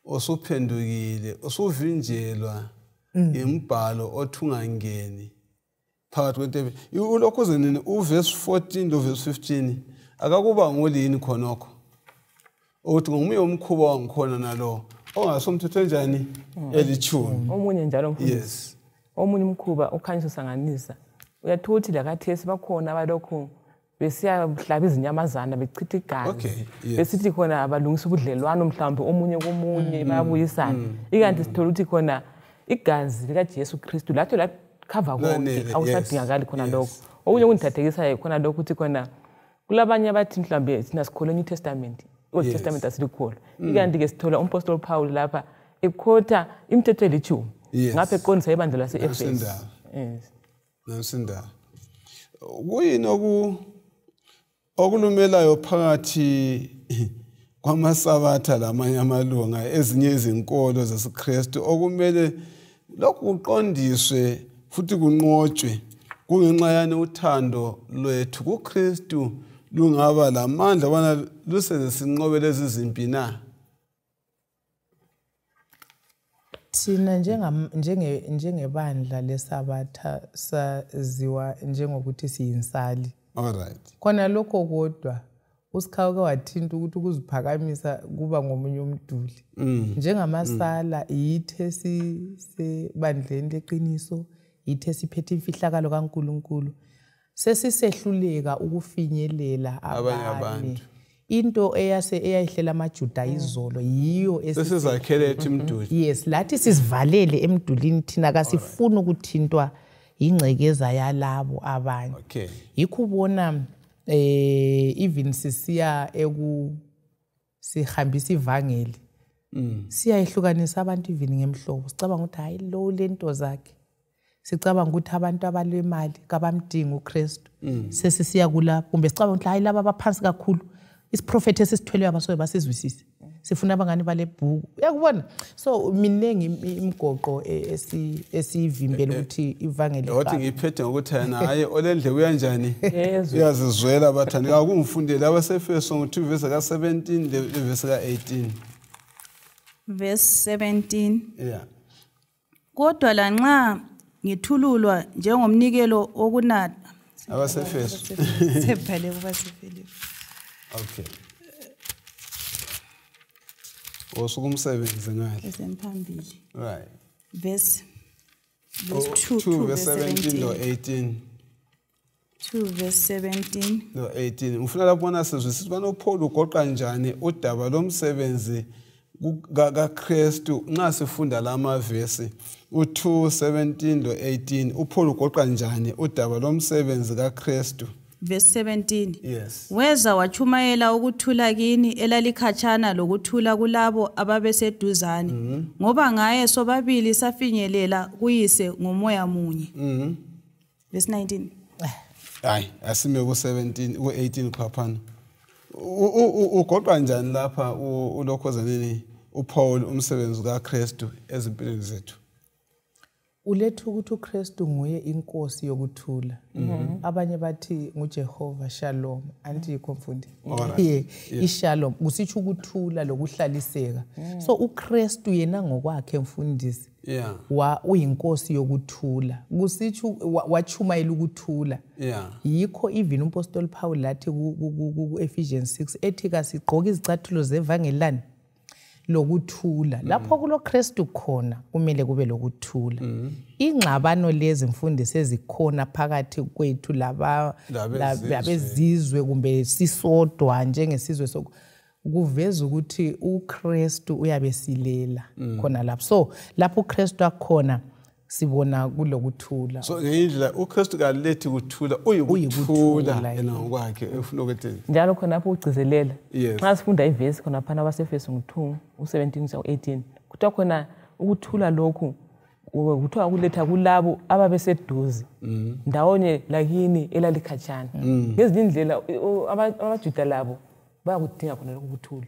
osuphendukile osuvinjelwa imbhalo othungangeni phakathi kwentebe ulokho zenini uverse 14 lo verse 15 akakuba ngolini khonokho uthi ngomuye umkhuba wangikhona nalo ongasomthetho njani elithumi omunye njalo mfundisi yes omunye umkhuba okhanyisa sanganisa uyathuthi la kathesi bakhona abalokho besiyahlaba izinyamazana bechitha igazi besithi khona abalungisa ubudlelwano mhlawumbe omunye komunye bayabuyisana ikanti sithola ukuthi khona igazi lika Jesu Kristu latho la cover konke awusadingakali khona lokho okunye kundithathekisa khona lokho ukuthi khona kulabanye abathi mhlawumbe sina sikholwa eNew Testament Old Testament asilikholwa ikanti ke sithola umpostoli Paul lapha ekhotha imithetho elithumi ngapha eqondisa ibandla lase-Efeso nasinda kuyini okulumelayo phakathi kwamasabatha lamanye amalunga ezinye izinkolo zesiKristu okumele lokhu kuqondiswe futhi kunqotshwe kungenxa yani uthando lwethu kuKristu lungaba lamandla bona luseze sinqobe lezi zimpi na? Thina njengebandla lesabatha saziwa njengokuthi siyinsali. Alright. Khona lokho kodwa usikhawuke wathinta ukuthi ukuziphakamisa kuba ngomunye umduli. Njengamasala yithe sisebandleni leqiniso, yithe siphethe imfihlakalo kaNkulunkulu. Sesisehluleka ukufinyelela abanye. Into eyayihlela amaJuda izolo yiyo sesizakhele ethi imduli. Yes, lathi sisivalele emdulini thina kasifuni ukuthintwa ingcekeza yalabo abanye. Okay. Yikho ubona even sisiya sihambisa ivangeli. Siyayihlukanisa abantu even ngemhlobo. Sicabanga ukuthi hayi lo lento zakhe. Sicabanga ukuthi abantu abalemali kabamdinga uKristu. Sesisiya kulapho kumbe sicabanga ukuthi hayi laba abaphansi kakhulu. Isiprofeti esithweleyo abasobe basizwisise. Sifuna abangani balebhuku. Uyakubona? So minengi imigoqo esivimbela ukuthi ivangeli. Wathi ngiphethe ngokuthi yena hayi olendle uyanjani? Uyazizwela bathandi akungifundele abaseFeso ngo2 verse ka17 leverse ka18. Verse 17. Yeah. Kodwa lanxa ngithululwa njengomnikelo okunatha. AbaseFeso. Sebhale kubaseFilipi. Okay. Osukumsebenzi ngale. Esemphambili. Right. Verse 2 verse 17 no 18. 2 verse 17 no 18. Ufuna lapho bona sizwisisa bana uPaul ugoqa kanjani udaba lomsebenzi kaKristu nxa sifunda lama verse u2:17 no 18 uPaul ugoqa kanjani udaba lomsebenzi kaKristu. Verse 17. Yes. Weza wachumayela ukuthula kini elalikhatshana lokuthula kulabo ababeseduzane ngoba ngaye sobabili safinyelela kuyise ngomoya munye. Verse 19. Hayi asime ku17 ku18 phaphana. Ugoqa njani lapha ulokhoza nini uPaul umsebenzi kaKristu ezimpilweni zethu? Uletha ukuthi uKristu nguye inkosi yokuthula. Abanye bathi nguJehova Shalom, antikho mfundi. iShalom kusitsho ukuthula lokuhlaliseka. So uKristu yena ngokwakhe mfundisi. Uyinkosi yokuthula. Kusitsho wachumayela ukuthula. Yikho even uMpostoli Paul lathi ku Ephesians 6 ethi kasigqoke izicathulo zevangelani lokuthula. Lapho kulo Kristu khona kumele kube lokuthula. Ingxabano lezi mfundisi ezikhona phakathi kwethu labezizwe kumbe sisodwa njengesizwe kuveza ukuthi uKristu uyabesilela khona lapho. So lapho uKristu akhona sibona kulokuthula. So ngendlela uKristu kalethi ukuthula uyikuthula yena ngokwakhe efuna ukuthi njalo khona lapho ugcizelela. Yes. Xa sifunda iverse khona phana abaseFeso ngo2:17 18 kuthiwa khona ukuthula lokhu kuthiwa kuletha kulabo ababeseduze ndawonye lakini elalikhatshana. Ngezinye indlela abaJuda labo bayakudinga khona lokhu ukuthula.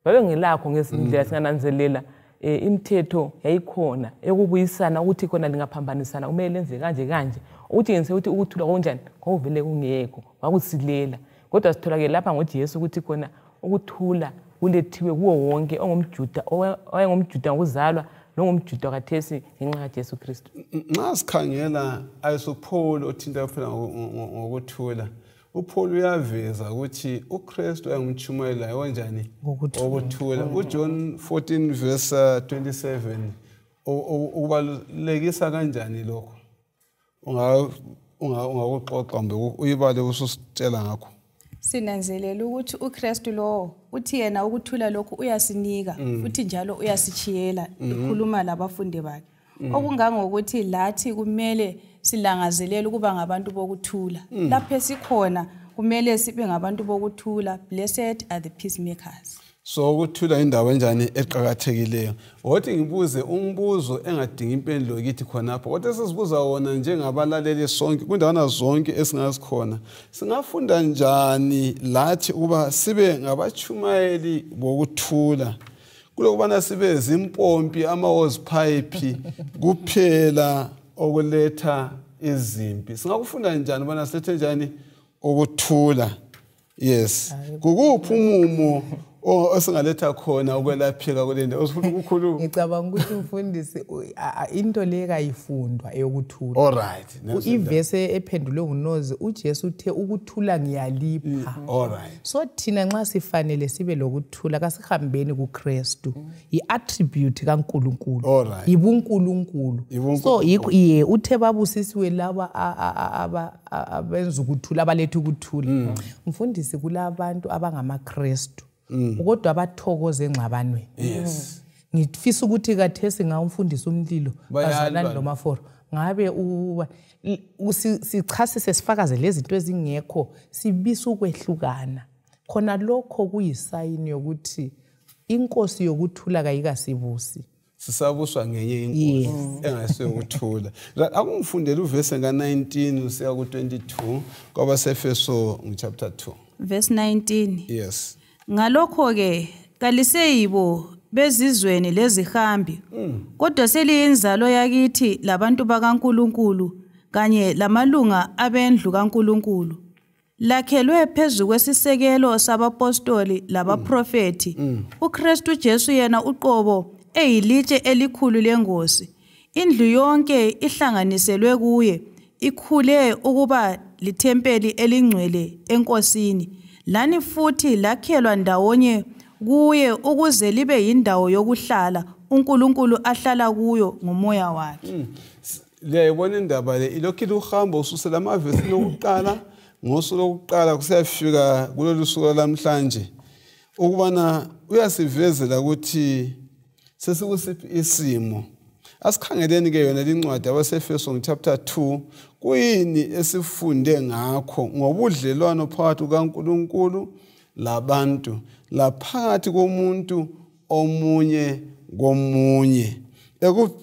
Babengelakho ngezinye indlela singananzelela imithetho yayikhona ekubuyisana ukuthi khona lingaphambanisana kumele lenze kanje ukuthi ngenze ukuthi ukuthula konjani kwavele kungekho kwakusilela. Kodwa sitholakele lapha ngoJesu ukuthi khona ukuthula kulethiwe kuwo wonke ongumJuda owayengumJuda ngokuzalwa nongumJuda kathesi ngenxa kaJesu Kristu. Nxa sikhangela ayisuPaul othinta phela ngokuthula. uPaul uyaveza ukuthi uKristu ayengumchumayela yonjani ukuthula. uJohn 14 verse 27 ubalekisa kanjani lokho? Ungakuxoxa mbe uyibale ususitshela ngakho. Sinanzelela ukuthi uKristu lo uthi yena ukuthula lokhu uyasinika futhi njalo uyasichiyela ekhuluma labafundi bakhe. Okungangokuthi lathi kumele silangazelela ukuba ngabantu bokuthula. Lapho sikhona kumele sibe ngabantu bokuthula. Blessed are the peacemakers. So ukuthula indawo enjani eqhakathekileyo. Wothi ngibuze umbuzo engadingi impendulo kithi khonapho. Kodwa sesibuza wona njengabalaleli sonke kundawana zonke esingasikhona. Singafunda njani lathi ukuba sibe ngabachumayeli bokuthula. Kulokubana sibe zimpompi ama-hose pipe kuphela okuletha izimpi. Singakufunda njani ubana silethe njani ukuthula. Yes. Kukuphi umumo osingaletha khona ukwelapheka kulenda osifuna ukukhuluma. Ngicabanga ukuthi umfundisi into le kayifundwa eyokuthula. Alright. Ivese ephendulwe nguNozi uJesu uthe ukuthula ngiyalipha. Alright. So thina nxa sifanele sibe lokuthula kasihambeni kuKristu. I-attribute kaNkulunkulu. Ibunkulunkulu. So ye uthe babusisiwe laba abenza ukuthula abaletha ukuthula. Umfundisi kulabantu abangamaKristu. Kodwa abathokoze engxabanweni. Yes. Ngifisa ukuthi kathesi ngawumfundisa umlilo bazalani lomaforo. Ngabe sichasise sifakaze lezi zinto ezingekho sibisa ukwehlukana. Khona lokho kuyisayini yokuthi inkosi yokuthula kayikasibusi. Sisabuswa ngenye inkosi engasiyo ukuthula. Akungifundela uvese nga19 usiya ku22 kwabaseFeso chapter 2. Verse 19. Yes. Ngalokho ke kaliseyibo bezizweni lezihambi kodwa seliyinzalo yakithi labantu bakaNkuluNkulu kanye lamalunga abendlu kaNkuluNkulu lakhelwe phezulu kwesisekelo sabapostoli labaprofeti uKristu Jesu yena uqobo eyilitshe elikhulu lengosi indlu yonke ihlanganiselwe kuye ikhule ukuba lithempeli elingcwele enkosini lani futhi lakhelwa ndawonye kuye ukuze libe yindawo yokuhlala uNkulunkulu ahlala kuyo ngomoya wakhe. Liyayibona indaba le ilokhu luhamba ususela amavesi lokuqala ngosuku lokuqala kusiyafika kulolu suku lamhlanje ukubana uyasivezela ukuthi sesikusiphi isimo. Asikhangeleni ke yona lincwadi yabaseFeso chapter 2 kuyini esifunde ngakho ngobudlelwano phakathi kukaNkulunkulu labantu laphakathi komuntu omunye komunye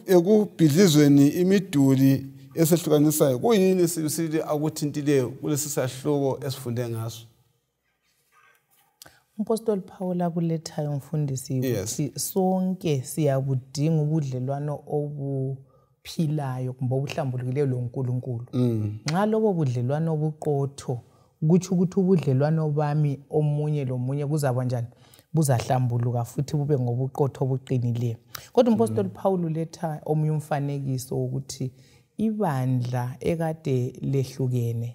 ekubhidlizweni imiduli esehlukanisayo kuyini sibisile akuthintileyo kulesi sahloko esifunde ngaso. Umpostoli Paul akulethayo umfundisi ukuthi sonke siyabudinga ubudlelwano obuphilayo kumbe obuhlambulukileyo loNkulunkulu. Nxa lobo budlelwano obuqotho kuthi ukuthi ubudlelwano bami omunye lomunye kuzaba njani buzahlambuluka futhi bube ngobuqotho obuqinileyo. Kodwa umpostoli Paul uletha omunye umfanekiso ukuthi ibandla ekade lehlukene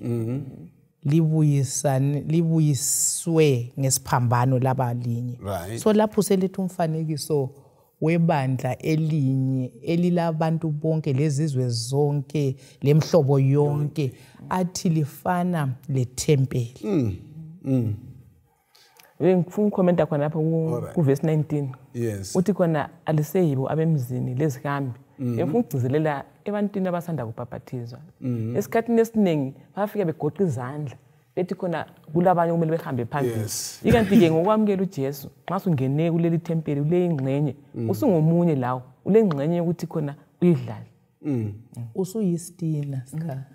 libuyiswe ngesiphambano labalinye. So lapho seletha umfanekiso webandla elinye elilabantu bonke lezizwe zonke lemhlobo yonke athi lifana lethempeli. Ngifuna ukhomenta khona lapha ku verse 19. Yes. Uthi khona aliseyibo abemzini lezihambi. Ngifuna ukugcizelela ebantwini abasanda kubhaphathizwa. Esikhathini esiningi bafika begoqa izandla bethi khona kulabanye kumele behambe phambili. Ikanti ke ngokwamukela uJesu nxa ungene kuleli tempeli kule ingxenye usungomunye lawo ule ngxenye ukuthi khona uyidlala. Usuyistina sikha.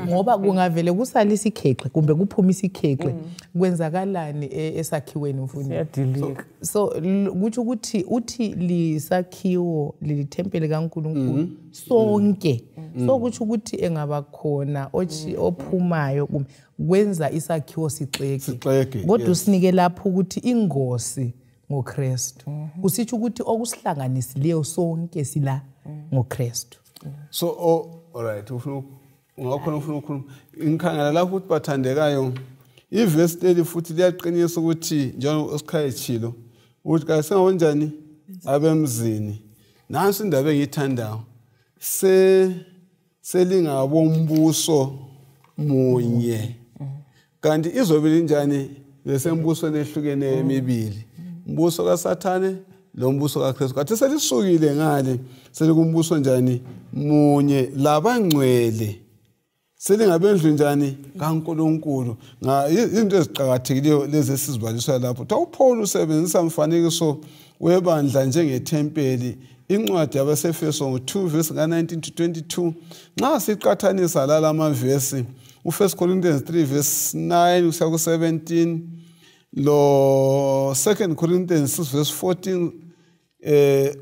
Ngoba kungavele kusala isikhekhe kumbe kuphuma isikhekhe kwenzakalani esakhiweni mfundisi. So kuthi ukuthi uthi lisakhiwo lithempeli kaNkulunkulu sonke. So kuthi ukuthi engaba khona ophumayo kwenza isakhiwo sixeke. Kodwa usinike lapho ukuthi ingosi ngoKristu. Kusitsho ukuthi okusihlanganisileyo sonke sila ngoKristu. So alright ungakhona ufuna ukukhuluma inkhangala lapho ukuthi bathandekayo iverse leli futhi liyaqinisa ukuthi njengoba usikhayechilo ukuthi kasenga kanjani abemzini nansi indaba engiyithandayo selingabombuso munye kanti izobe linjani lesembuso lehlukene emibili umbuso kaSathane lo mbuso kaKristu kathi selisukile ngale selikumbuso njani munye labangcwele selingabendlu njani kaNkulunkulu izinto eziqhakathekileyo lezi esizibaliswa lapho uPaul usebenzisa umfanekiso webandla njengethempeli incwadi yabaseFeso 2 verse 19 to 22 nxa siqathanisa lama verse u1 Corinthians 3 verse 9 kusiya ku17 lo 2 Corinthians 6 verse 14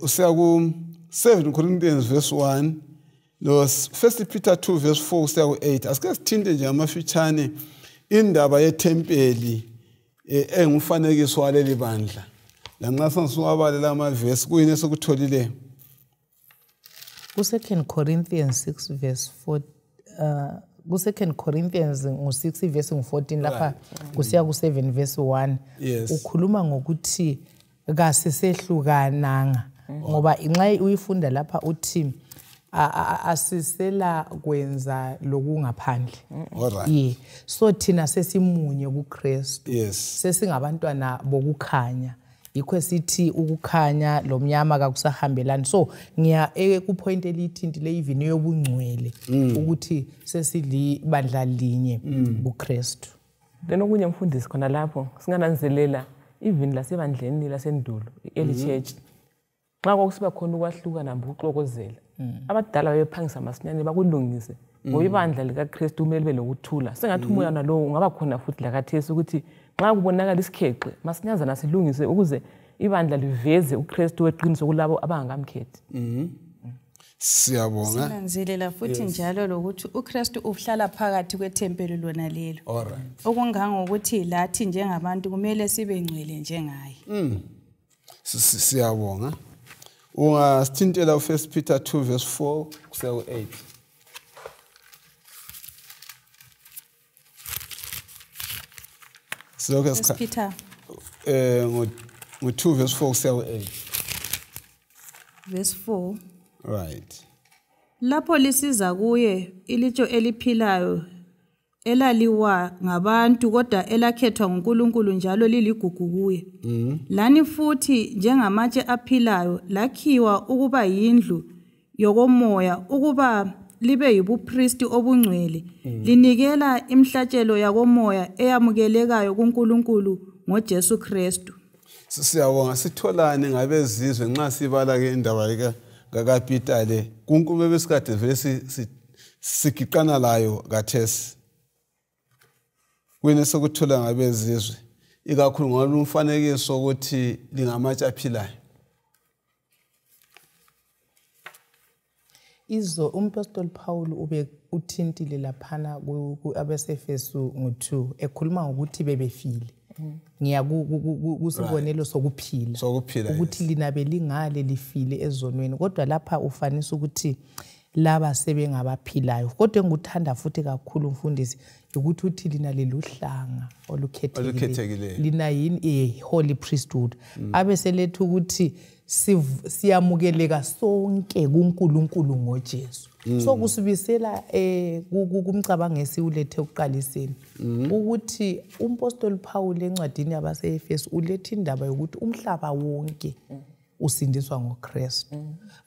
usiya ku7 Corinthians verse 1 lo 1 Peter 2 verse 4 kusiya ku8 asike sithinte nje amafitshane indaba yethempeli engumfanekiso waleli bandla lanxa sansuwabalela amavesi kuyini esikutholile ku2 Corinthians 6 verse 4 ku2 Corinthians ngo6 verse ngo14 lapha kusiya ku7 verse 1 ukhuluma ngokuthi kasisehlukananga ngoba inxa uyifunda lapha uthi asisela kwenza lokungaphandle so thina sesimunye kuKristu sesingabantwana bokukhanya yikho sithi ukukhanya lomnyama kakusahambelani so ngiya ku-point elithintile even yobungcwele ukuthi sesilibandla linye kuKristu then okunye mfundisi khona lapho singananzelela even lasebandleni lasendulo early church nxa kwakusiba khona ukwahlukana ukuxokozela abadala babephangisa masinyane bakulungise ngoba ibandla likaKristu kumele libe lokuthula sengathi umoya nalowo ungaba khona futhi lakathesi ukuthi nxa kubonakala isikheqe masinyazana silungise ukuze ibandla liveze uKristu weqiniso kulabo abangakamkhethi siyabonga sinanzelela futhi njalo lokuthi uKristu uhlala phakathi kwethempeli lona lelo okungangokuthi lathi njengabantu kumele sibe ngcwele njengaye siyabonga ungasithintela u1 Peter 2 verse 4 kusiya ku8 Silokho Peter ngo2 verse 4 kusiya ku8 verse 4 right lapho lisiza kuye ilitsho eliphilayo elaliwa ngabantu kodwa elakhethwa nguNkulunkulu njalo liligugu kuye lani futhi njengamatshe aphilayo lakhiwa ukuba yindlu yokomoya ukuba libe yibupristi obungcwele linikela imhlatshelo yakomoya eyamukelekayo kuNkulunkulu ngoJesu Kristu siyabonga sitholane ngabezizwe nxa sibala ke indaba kaPeter le kuNkulunkulu besikade vele sigiqana layo kathesi kwene sokuthola ngabezizwe ikakhulu ngoba umfanekiso ukuthi lingamatshe aphilayo izo umpostoli Paul ube uthintile laphana abeseFesu ngo2 ekhuluma ngokuthi bebefile ngiya kusibonelo sokuphila ukuthi lina belingale lifile ezonweni kodwa lapha ufanisa ukuthi laba sebengabaphilayo kodwa engikuthanda futhi kakhulu mfundisi ukuthi uthi lina leluhlanga olukhethekile lina yini holy priesthood abeselethu ukuthi siyamukeleka sonke kuNkulunkulu ngoJesu so kusibisela kumcabango esiulethe ukuqaliseni ukuthi umpostoli Paul encwadini yabaseEfesu ulethe indaba yokuthi umhlaba wonke usindiswa ngoKristu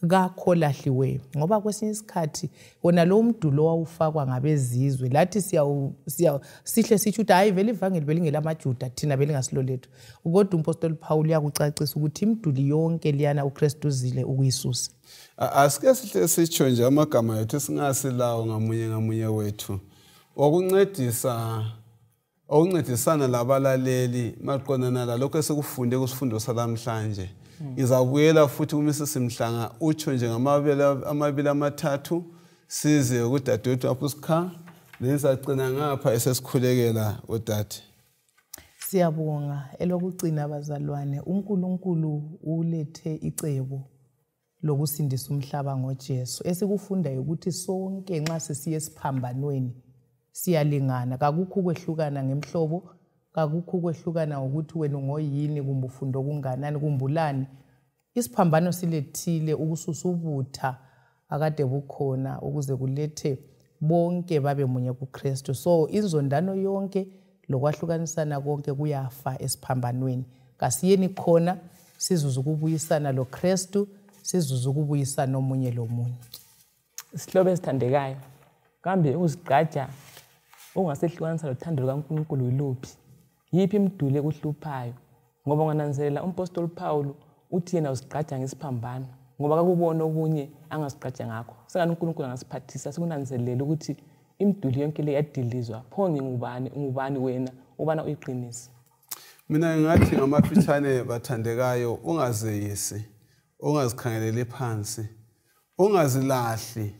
kakho lahliwe ngoba kwesinye isikhathi wona lo mdulo wawufakwa ngabezizwe lathi sihle sithi hayi vele ivangeli belingelamaJuda thina belingasilolethu kodwa umpostoli Paul uyakucacisa ukuthi imduli yonke liyana uKristu uzile ukuyisusa asike sihle sitsho nje amagama ethu singasilawo ngamunye wethu okuncedisana labalaleli maqonana lalokho esikufunde kusifundo salamhlanje izabuyela futhi kuMisisi Mhlanga utsho nje ngamabili amathathu size kudadewethu apusikha nesagcina ngapha esesikhulekela udade siyabonga elokucina abazalwane uNkulunkulu ulethe icebo lokusindisa umhlaba ngoJesu esikufunda ukuthi sonke nxa sisiye esiphambanweni siyalingana kakukho kwehlukana ngemhlobo kakukho kwehlukana ukuthi wena ungoyini kumbe ufunda okunganani kumbulani isiphambano silethile ukususa ubutha akade bukhona ukuze kulethe bonke babe munye kuKristu so inzondano yonke lokwahlukanisana konke kuyafa esiphambanweni kasiyeni khona sizuza ukubuyisana loKristu sizuza ukubuyisana omunye lomunye Sihlobo esithandekayo kambe ukuzigqaja ungasehlukanisa lothando lukaNkulunkulu yiluphi? Yiphi imiduli ekuhluphayo? Ngoba ngananzelela umpostoli Paul uthi yena uzigqaja ngesiphambano ngoba akubona okunye angazigqaja ngakho. Sengani uNkulunkulu angasiphathisa sikunanzelela ukuthi imiduli yonke le yadilizwa pho ngubani wena ubana uyiqinise. Mina ngathi ngamafitshane bathandekayo, ungazeyisi, ungazikhangeleli phansi, ungazilahli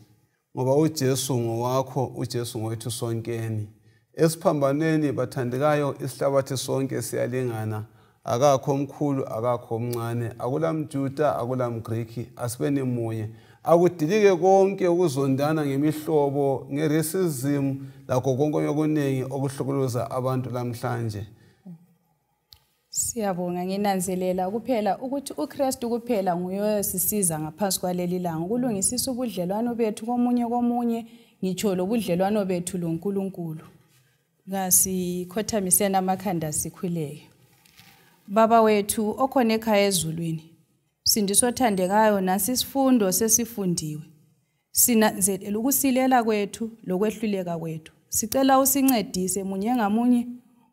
ngoba uJesu ngowakho, uJesu ngowethu sonkeni. Esiphambanweni bathandekayo, isihlabathi sonke siyalingana, akakho omkhulu akakho omncane, akulamJuda akulamGriki, asibeni munye. Akudilike konke ukuzondana ngemihlobo, ngeRacism lakho konke okuningi okuhlukuluza abantu namhlanje. Siyabonga, nginanzelela kuphela ukuthi uKristu kuphela nguye sisiza ngaphansi kwaleli langa ukulungisisa ubudlelwano bethu komunye ngitsho lobudlelwano bethu loNkulunkulu. Ngasikhothamisa amakhanda sikhuleke. Baba wethu okhona ekhaya ezulwini, sindisothandekayo nasi isifundo sesifundiwe. Sinanzelela ukusilela kwethu lokwehluleka kwethu. Sicela usincedise munye ngamunye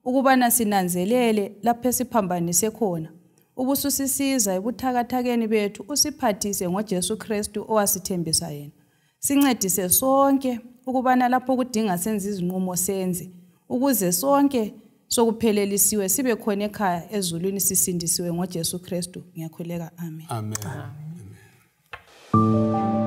ukubana sinanzelele lapho esiphambanise khona. Ubususisiza ebuthakathakeni bethu, usiphathise ngoJesu Kristu owasithembisa yena. Sincedise sonke ukubana lapho kudinga senze izinqumo senze, ukuze sonke sokuphelelisiwe sibe khona ekhaya ezulwini sisindisiwe ngoJesu Kristu. Ngiyakhuleka, amen. Amen. Amen.